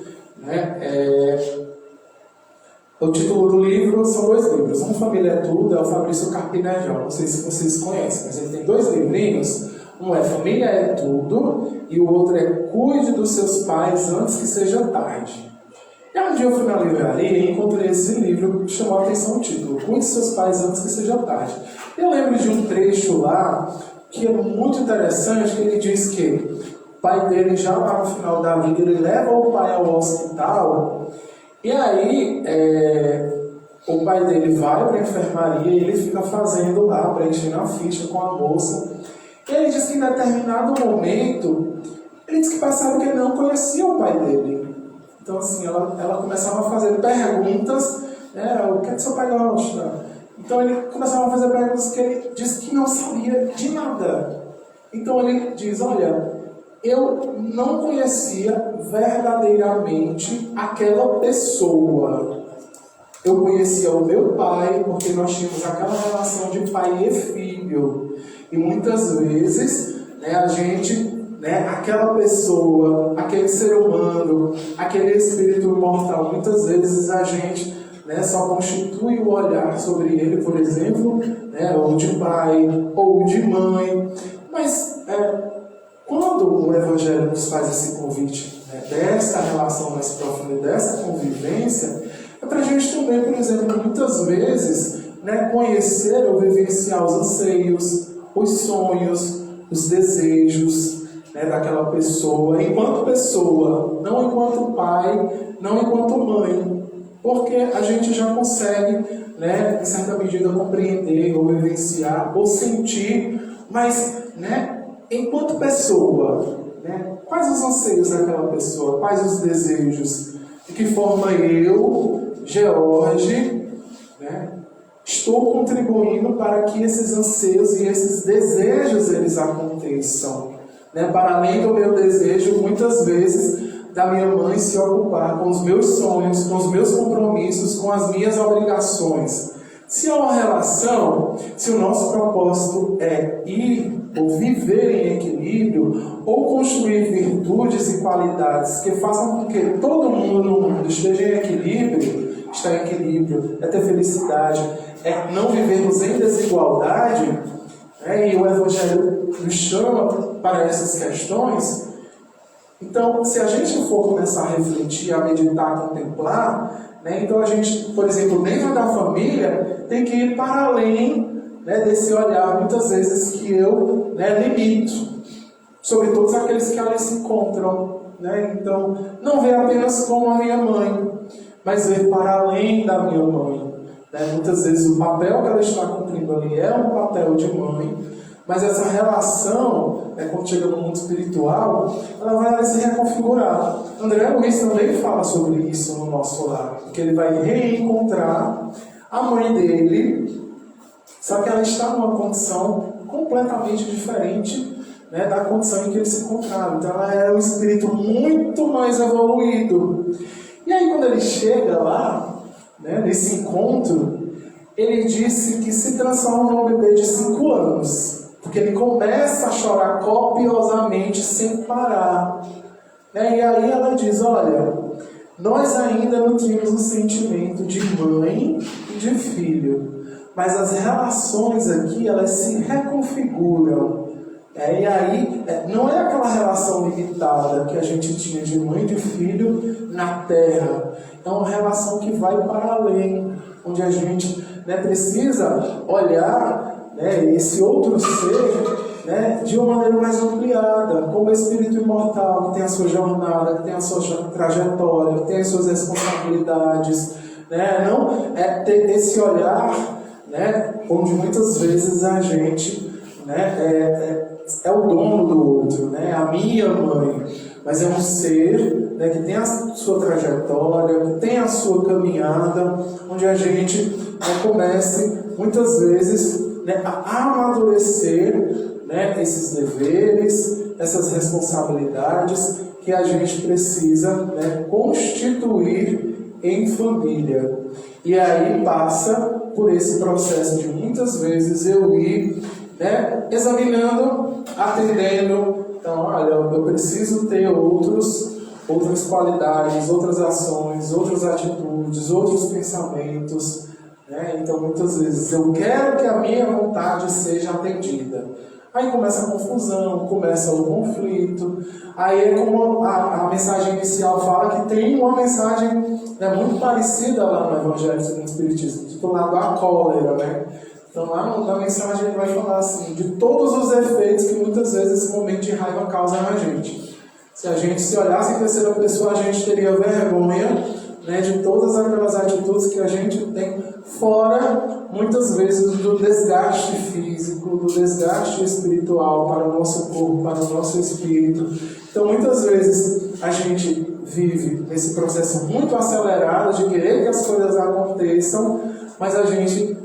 O título do livro são 2 livros. Um, Família é Tudo, é o Fabrício Carpinegian. Não sei se vocês conhecem, mas ele tem 2 livrinhos. Um é Família é Tudo e o outro é Cuide dos Seus Pais Antes que Seja Tarde. E um dia eu fui na livraria e encontrei esse livro que chamou a atenção o título, Cuide dos Seus Pais Antes que Seja Tarde. Eu lembro de um trecho lá que é muito interessante, que ele diz que o pai dele, já lá no final da vida, ele leva o pai ao hospital. E aí, o pai dele vai para a enfermaria e ele fica fazendo lá, preenchendo a ficha com a moça. E ele diz que em determinado momento, ele disse que passava que ele não conhecia o pai dele. Então, assim, ela começava a fazer perguntas, o que é que seu pai gosta? Então, ele começava a fazer perguntas que ele disse que não sabia de nada. Então, ele diz, olha, eu não conhecia verdadeiramente aquela pessoa. Eu conhecia o meu pai, porque nós tínhamos aquela relação de pai e filho. E muitas vezes, a gente, aquela pessoa, aquele ser humano, aquele espírito imortal, muitas vezes a gente só constitui o olhar sobre ele, por exemplo, ou de pai, ou de mãe. Mas quando o Evangelho nos faz esse convite, dessa relação mais profunda, dessa convivência, é para a gente também, por exemplo, muitas vezes, conhecer ou vivenciar os anseios, os sonhos, os desejos daquela pessoa, enquanto pessoa, não enquanto pai, não enquanto mãe, porque a gente já consegue, em certa medida, compreender, ou vivenciar, ou sentir, mas, enquanto pessoa, quais os anseios daquela pessoa, quais os desejos, de que forma eu, George, estou contribuindo para que esses anseios e esses desejos eles aconteçam. Para além do meu desejo, muitas vezes, da minha mãe se ocupar com os meus sonhos, com os meus compromissos, com as minhas obrigações. Se é uma relação, se o nosso propósito é ir ou viver em equilíbrio, ou construir virtudes e qualidades que façam com que todo mundo no mundo esteja em equilíbrio, estar em equilíbrio, é ter felicidade, é não vivermos em desigualdade, e o Evangelho nos chama para essas questões. Então, se a gente for começar a refletir, a meditar, a contemplar, então a gente, por exemplo, dentro da família, tem que ir para além desse olhar, muitas vezes, que eu limito sobre todos aqueles que ali se encontram. Então, não ver apenas como a minha mãe, mas ver para além da minha mãe. Muitas vezes o papel que ela está cumprindo ali é um papel de mãe, mas essa relação, quando chega no mundo espiritual, ela vai se reconfigurar. André Luiz também fala sobre isso no nosso lar, porque ele vai reencontrar a mãe dele, só que ela está numa condição completamente diferente da condição em que ele se encontrava. Então ela é um espírito muito mais evoluído. E aí quando ele chega lá, nesse encontro, ele disse que se transforma num bebê de 5 anos. Porque ele começa a chorar copiosamente, sem parar. E aí ela diz, olha, nós ainda não tínhamos o sentimento de mãe e de filho. Mas as relações aqui, elas se reconfiguram. E aí, não é aquela relação limitada que a gente tinha de mãe e de filho na terra. É uma relação que vai para além, onde a gente precisa olhar esse outro ser né, de uma maneira mais ampliada, como espírito imortal, que tem a sua jornada, que tem a sua trajetória, que tem as suas responsabilidades, né? Não é ter esse olhar, né, onde muitas vezes a gente, né, é o dono do outro, né, a minha mãe, mas é um ser, né, que tem a sua trajetória, que tem a sua caminhada, onde a gente, né, comece muitas vezes, né, a amadurecer, né, esses deveres, essas responsabilidades que a gente precisa, né, constituir em família. E aí passa por esse processo de muitas vezes eu ir, né, examinando, atendendo. Então, olha, eu preciso ter outras qualidades, outras ações, outras atitudes, outros pensamentos, né? Então, muitas vezes eu quero que a minha vontade seja atendida. Aí começa a confusão, começa o conflito. Aí é como a mensagem inicial fala, que tem uma mensagem, né, muito parecida lá no Evangelho segundo o Espiritismo, titulado A Cólera, né? Então lá na mensagem ele vai falar assim, de todos os efeitos que muitas vezes esse momento de raiva causa na gente. Se a gente se olhasse em terceira pessoa, a gente teria vergonha, né, de todas aquelas atitudes que a gente tem, fora muitas vezes do desgaste físico, do desgaste espiritual para o nosso corpo, para o nosso espírito. Então muitas vezes a gente vive esse processo muito acelerado de querer que as coisas aconteçam, mas a gente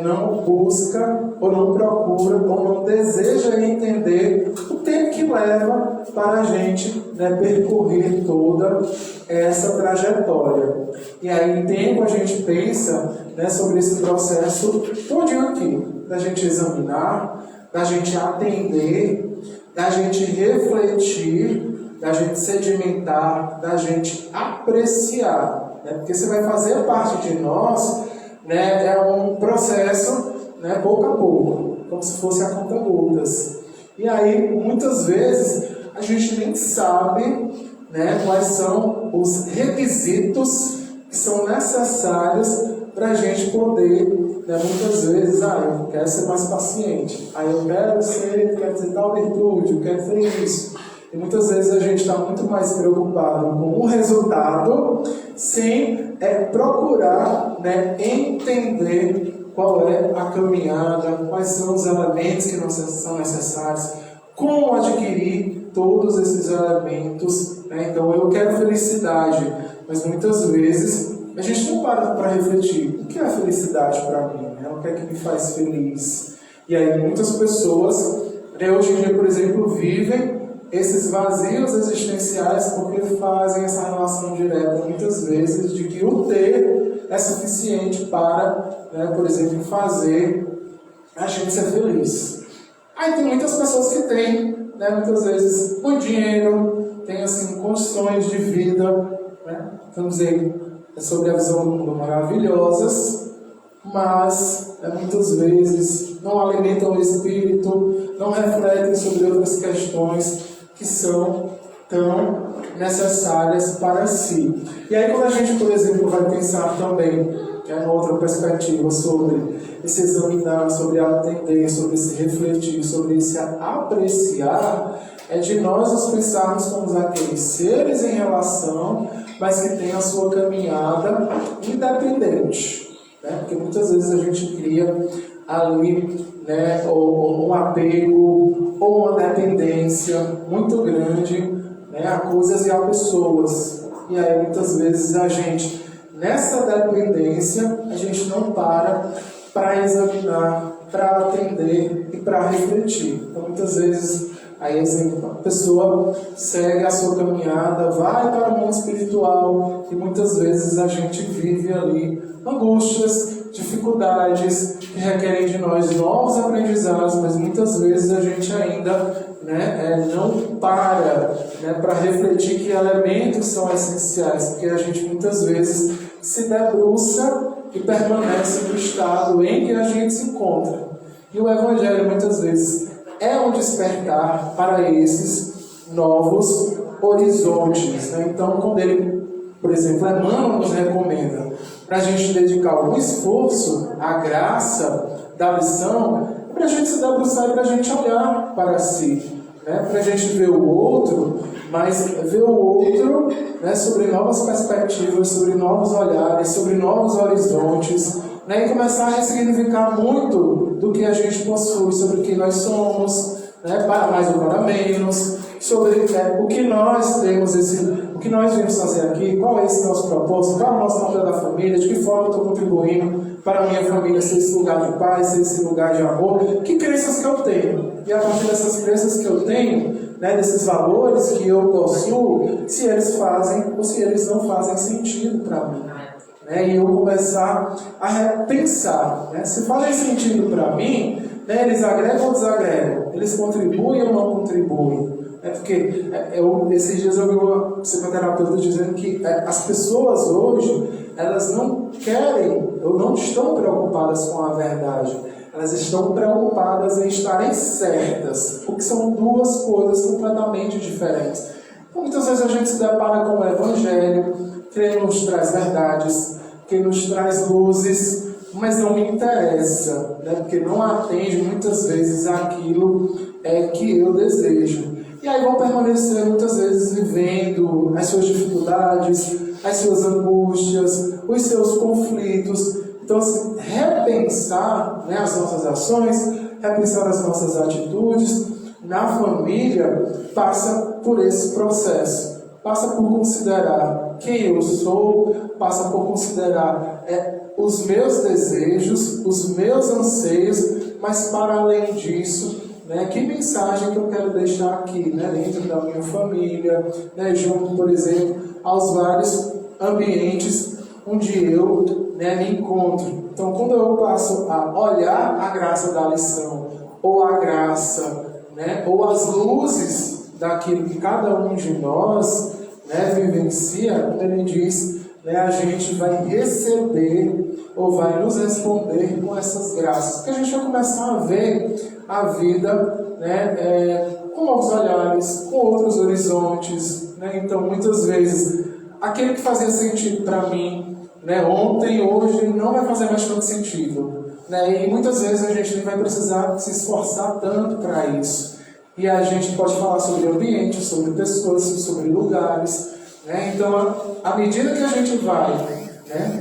não busca, ou não procura, ou não deseja entender o tempo que leva para a gente, né, percorrer toda essa trajetória. E aí, em tempo, a gente pensa, né, sobre esse processo todinho aqui, da gente examinar, da gente atender, da gente refletir, da gente sedimentar, da gente apreciar, né? Porque você vai fazer parte de nós, né, é um processo, né, pouco a pouco, como se fosse a conta-gotas. E aí, muitas vezes, a gente nem sabe, né, quais são os requisitos que são necessários para a gente poder, né, muitas vezes, eu quero ser mais paciente, eu quero ter tal virtude, eu quero ter isso. E muitas vezes a gente está muito mais preocupado com o resultado, sem procurar, né, entender qual é a caminhada, quais são os elementos que são necessários, como adquirir todos esses elementos, né? Então eu quero felicidade, mas muitas vezes a gente não para refletir, o que é a felicidade para mim? Né? O que é que me faz feliz? E aí muitas pessoas, né, hoje em dia, por exemplo, vivem esses vazios existenciais porque fazem essa relação direta, muitas vezes, de que o ter é suficiente para, né, por exemplo, fazer a gente ser feliz. Aí tem muitas pessoas que têm, né, muitas vezes, muito dinheiro, têm assim, condições de vida, né, vamos dizer, sobre a visão do mundo maravilhosas, mas muitas vezes não alimentam o espírito, não refletem sobre outras questões que são tão necessárias para si. E aí quando a gente, por exemplo, vai pensar também, numa outra perspectiva, sobre esse examinar, sobre atender, sobre esse refletir, sobre esse apreciar, é de nós nos pensarmos como aqueles seres em relação, mas que têm a sua caminhada independente. Né? Porque muitas vezes a gente cria ali, né, ou um apego, ou uma dependência muito grande, né, a coisas e a pessoas. E aí muitas vezes a gente, nessa dependência, a gente não para examinar, para atender e para refletir. Então muitas vezes, aí exemplo, a pessoa segue a sua caminhada, vai para o mundo espiritual e muitas vezes a gente vive ali angústias, dificuldades que requerem de nós novos aprendizados, mas muitas vezes a gente ainda, né, não para, né, para refletir que elementos são essenciais, porque a gente muitas vezes se debruça e permanece no estado em que a gente se encontra. E o Evangelho muitas vezes é um despertar para esses novos horizontes. Né? Então, quando ele, por exemplo, Emmanuel nos recomenda para a gente dedicar algum esforço à graça da lição, para a gente se debruçar e para a gente olhar para si. Para a gente ver o outro, mas ver o outro, sobre novas perspectivas, sobre novos olhares, sobre novos horizontes, e começar a ressignificar muito do que a gente possui, sobre o que nós somos, para mais ou para menos, sobre o que nós temos, o que nós viemos fazer aqui, qual é esse nosso propósito, qual é o nosso papel da família, de que forma eu estou contribuindo para a minha família ser esse lugar de paz, ser esse lugar de amor, que crenças que eu tenho. E a partir dessas crenças que eu tenho, desses valores que eu possuo, se eles fazem ou se eles não fazem sentido para mim. E eu começar a repensar. Se fazem sentido para mim, eles agregam ou desagregam? Eles contribuem ou não contribuem? Porque esses dias eu vi uma psicoterapeuta dizendo que as pessoas hoje, elas não querem ou não estão preocupadas com a verdade. Elas estão preocupadas em estarem certas, porque são duas coisas completamente diferentes. Então, muitas vezes a gente se depara com o Evangelho, que nos traz verdades, que nos traz luzes, mas não me interessa, porque não atende muitas vezes aquilo que eu desejo. E aí vão permanecer muitas vezes vivendo as suas dificuldades, as suas angústias, os seus conflitos. Então, assim, repensar as nossas ações, repensar as nossas atitudes na família passa por esse processo. Passa por considerar quem eu sou, passa por considerar os meus desejos, os meus anseios, mas para além disso, que mensagem que eu quero deixar aqui, dentro da minha família, junto, por exemplo, aos vários ambientes onde eu me encontro. Então, quando eu passo a olhar a graça da lição, ou a graça, ou as luzes daquilo que cada um de nós vivencia, quando ele diz, a gente vai receber ou vai nos responder com essas graças. Porque a gente vai começar a ver a vida com novos olhares, com outros horizontes. Então, muitas vezes, aquele que fazia sentido para mim ontem, hoje, não vai fazer mais tanto sentido. E muitas vezes a gente nem vai precisar se esforçar tanto para isso. E a gente pode falar sobre ambiente, sobre pessoas, sobre lugares. Então, à medida que a gente vai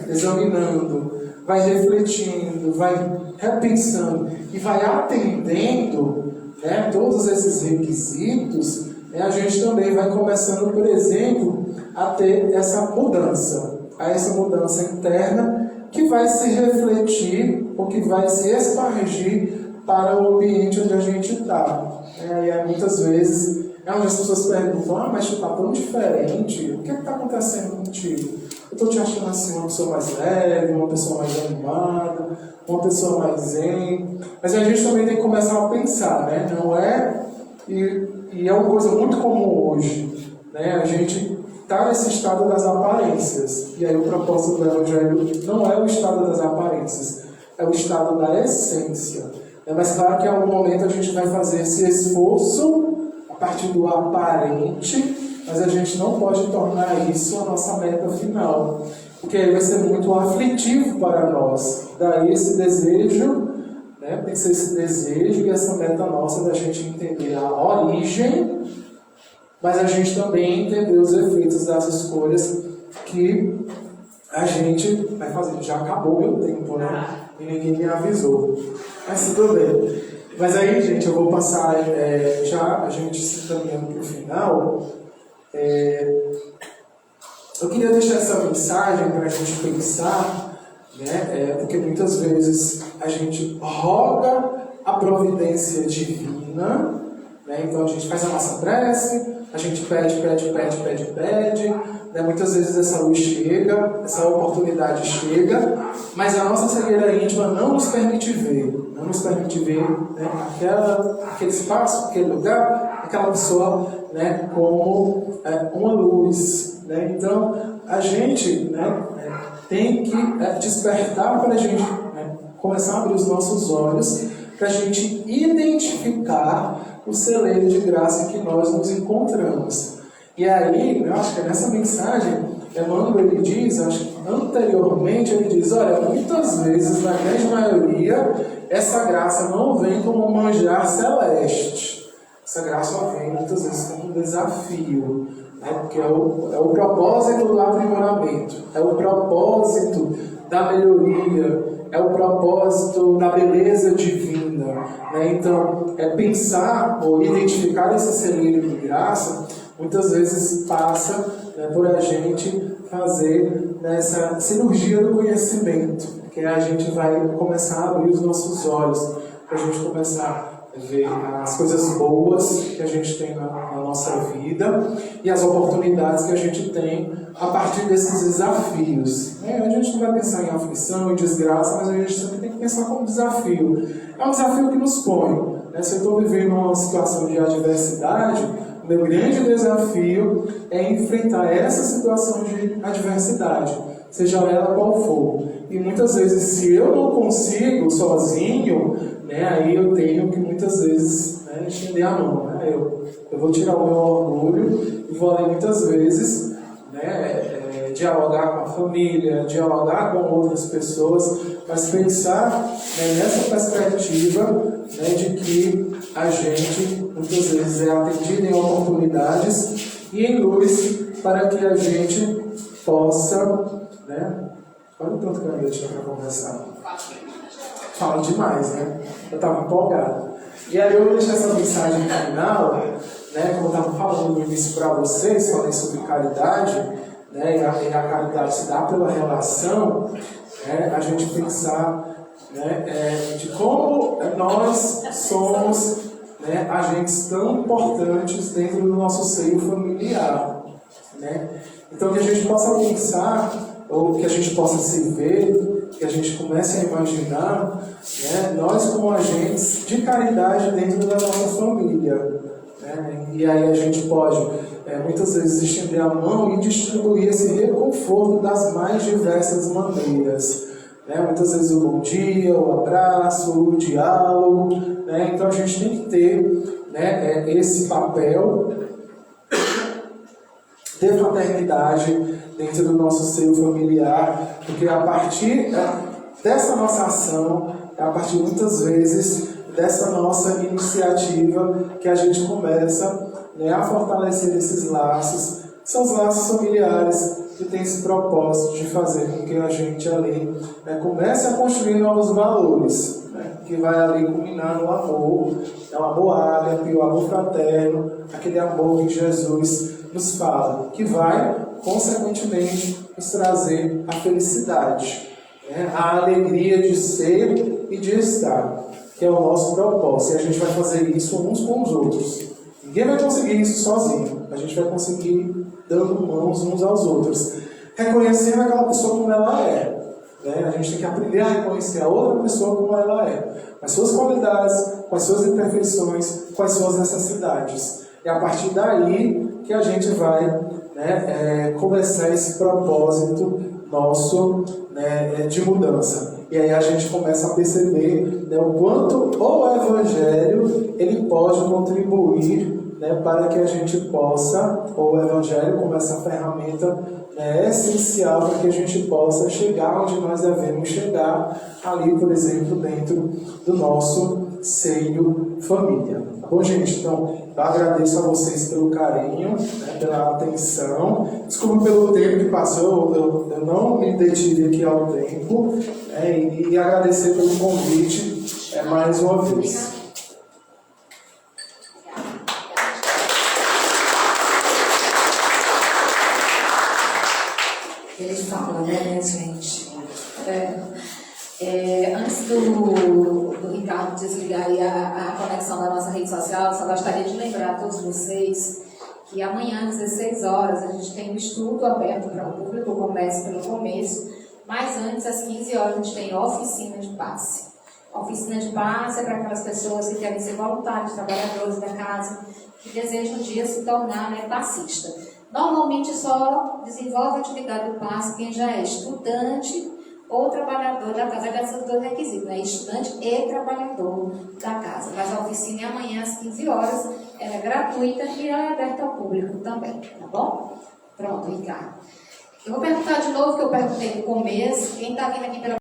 examinando, vai refletindo, vai repensando e vai atendendo todos esses requisitos, a gente também vai começando, por exemplo, a ter essa mudança interna que vai se refletir ou que vai se espargir para o ambiente onde a gente está. E aí, muitas vezes, onde as pessoas perguntam, mas tu está tão diferente, o que está acontecendo contigo? Eu estou te achando assim uma pessoa mais leve, uma pessoa mais animada, uma pessoa mais zen. Mas a gente também tem que começar a pensar, não é? E é uma coisa muito comum hoje, a gente está nesse estado das aparências. E aí o propósito do Evangelho não é o estado das aparências, é o estado da essência. Mas claro que em algum momento a gente vai fazer esse esforço a partir do aparente, mas a gente não pode tornar isso a nossa meta final, porque aí vai ser muito aflitivo para nós. Daí esse desejo, tem que ser esse desejo e essa meta nossa da gente entender a origem, mas a gente também entender os efeitos das escolhas que a gente vai fazer. Já acabou o meu tempo, E ninguém me avisou. Mas tudo bem. Mas aí, gente, eu vou passar, já a gente se caminhando para o final. Eu queria deixar essa mensagem para a gente pensar, porque muitas vezes a gente roga a providência divina, então a gente faz a nossa prece, a gente pede, muitas vezes essa luz chega, essa oportunidade chega, mas a nossa cegueira íntima não nos permite ver, aquele espaço, aquele lugar, aquela pessoa, como uma luz. Então, a gente tem que despertar para a gente começar a abrir os nossos olhos, para a gente identificar o celeiro de graça que nós nos encontramos. E aí, eu acho que nessa mensagem, Emmanuel ele diz, acho que anteriormente, ele diz, olha, muitas vezes, na grande maioria, essa graça não vem como um manjar celeste. Essa graça vem, muitas vezes, como um desafio, né? Porque é o propósito do aprimoramento, é o propósito da melhoria, é o propósito da beleza divina, né? Então, pensar ou identificar esse celeiro de graça, muitas vezes passa, né, por a gente fazer essa cirurgia do conhecimento, que a gente vai começar a abrir os nossos olhos, para a gente começar a ver as coisas boas que a gente tem na nossa vida e as oportunidades que a gente tem a partir desses desafios. A gente não vai pensar em aflição e desgraça, mas a gente sempre tem que pensar como desafio. É um desafio que nos põe. Se eu estou vivendo uma situação de adversidade, o meu grande desafio é enfrentar essa situação de adversidade, seja ela qual for. E muitas vezes, se eu não consigo sozinho, aí eu tenho que muitas vezes estender a mão. Eu vou tirar o meu orgulho e vou ali muitas vezes dialogar com a família, dialogar com outras pessoas, mas pensar nessa perspectiva de que a gente muitas vezes é atendido em oportunidades e em luz para que a gente possa, olha o tanto que a gente tinha para conversar. Falo demais, eu estava empolgado. E aí eu vou deixar essa mensagem final, como eu estava falando no início para vocês, falei sobre caridade, e a caridade se dá pela relação, a gente pensar de como nós somos agentes tão importantes dentro do nosso seio familiar. Então que a gente possa pensar, ou que a gente possa se ver, que a gente comece a imaginar nós como agentes de caridade dentro da nossa família. E aí a gente pode muitas vezes estender a mão e distribuir esse reconforto das mais diversas maneiras. Muitas vezes o bom dia, o abraço, o diálogo. Então a gente tem que ter esse papel de fraternidade dentro do nosso seio familiar, porque a partir dessa nossa ação, a partir muitas vezes dessa nossa iniciativa, que a gente começa a fortalecer esses laços, que são os laços familiares, que tem esse propósito de fazer com que a gente ali comece a construir novos valores, que vai ali culminar no amor, o amor ágape, o amor fraterno, aquele amor que Jesus nos fala, que vai, consequentemente, nos trazer a felicidade, a alegria de ser e de estar, que é o nosso propósito. E a gente vai fazer isso uns com os outros. Ninguém vai conseguir isso sozinho. A gente vai conseguir dando mãos uns aos outros, reconhecendo aquela pessoa como ela é. A gente tem que aprender a reconhecer a outra pessoa como ela é, com as suas qualidades, com as suas imperfeições, com as suas necessidades. E a partir daí que a gente vai começar esse propósito nosso de mudança. E aí a gente começa a perceber o quanto o Evangelho ele pode contribuir para que a gente possa, o Evangelho como essa ferramenta essencial para que a gente possa chegar onde nós devemos chegar, ali, por exemplo, dentro do nosso seio família. Tá bom, gente? Então, eu agradeço a vocês pelo carinho, pela atenção. Desculpa pelo tempo que passou, eu não me detive aqui ao tempo, e agradecer pelo convite mais uma vez. Ele fala, gente? Antes do Ricardo desligar aí a conexão da nossa rede social, eu só gostaria de lembrar a todos vocês que amanhã, às 16 horas, a gente tem um estudo aberto para o público, começa pelo começo, mas antes, às 15 horas, a gente tem oficina de passe. A oficina de passe é para aquelas pessoas que querem ser voluntários, trabalhadores da casa, que desejam um dia se tornar passista. Normalmente só desenvolve a atividade do passe quem já é estudante ou trabalhador da casa. Esses dois requisitos, estudante e trabalhador da casa. Mas a oficina é amanhã às 15 horas, ela é gratuita e ela é aberta ao público também, tá bom? Pronto, Ricardo. Eu vou perguntar de novo o que eu perguntei no começo. Quem está vindo aqui pela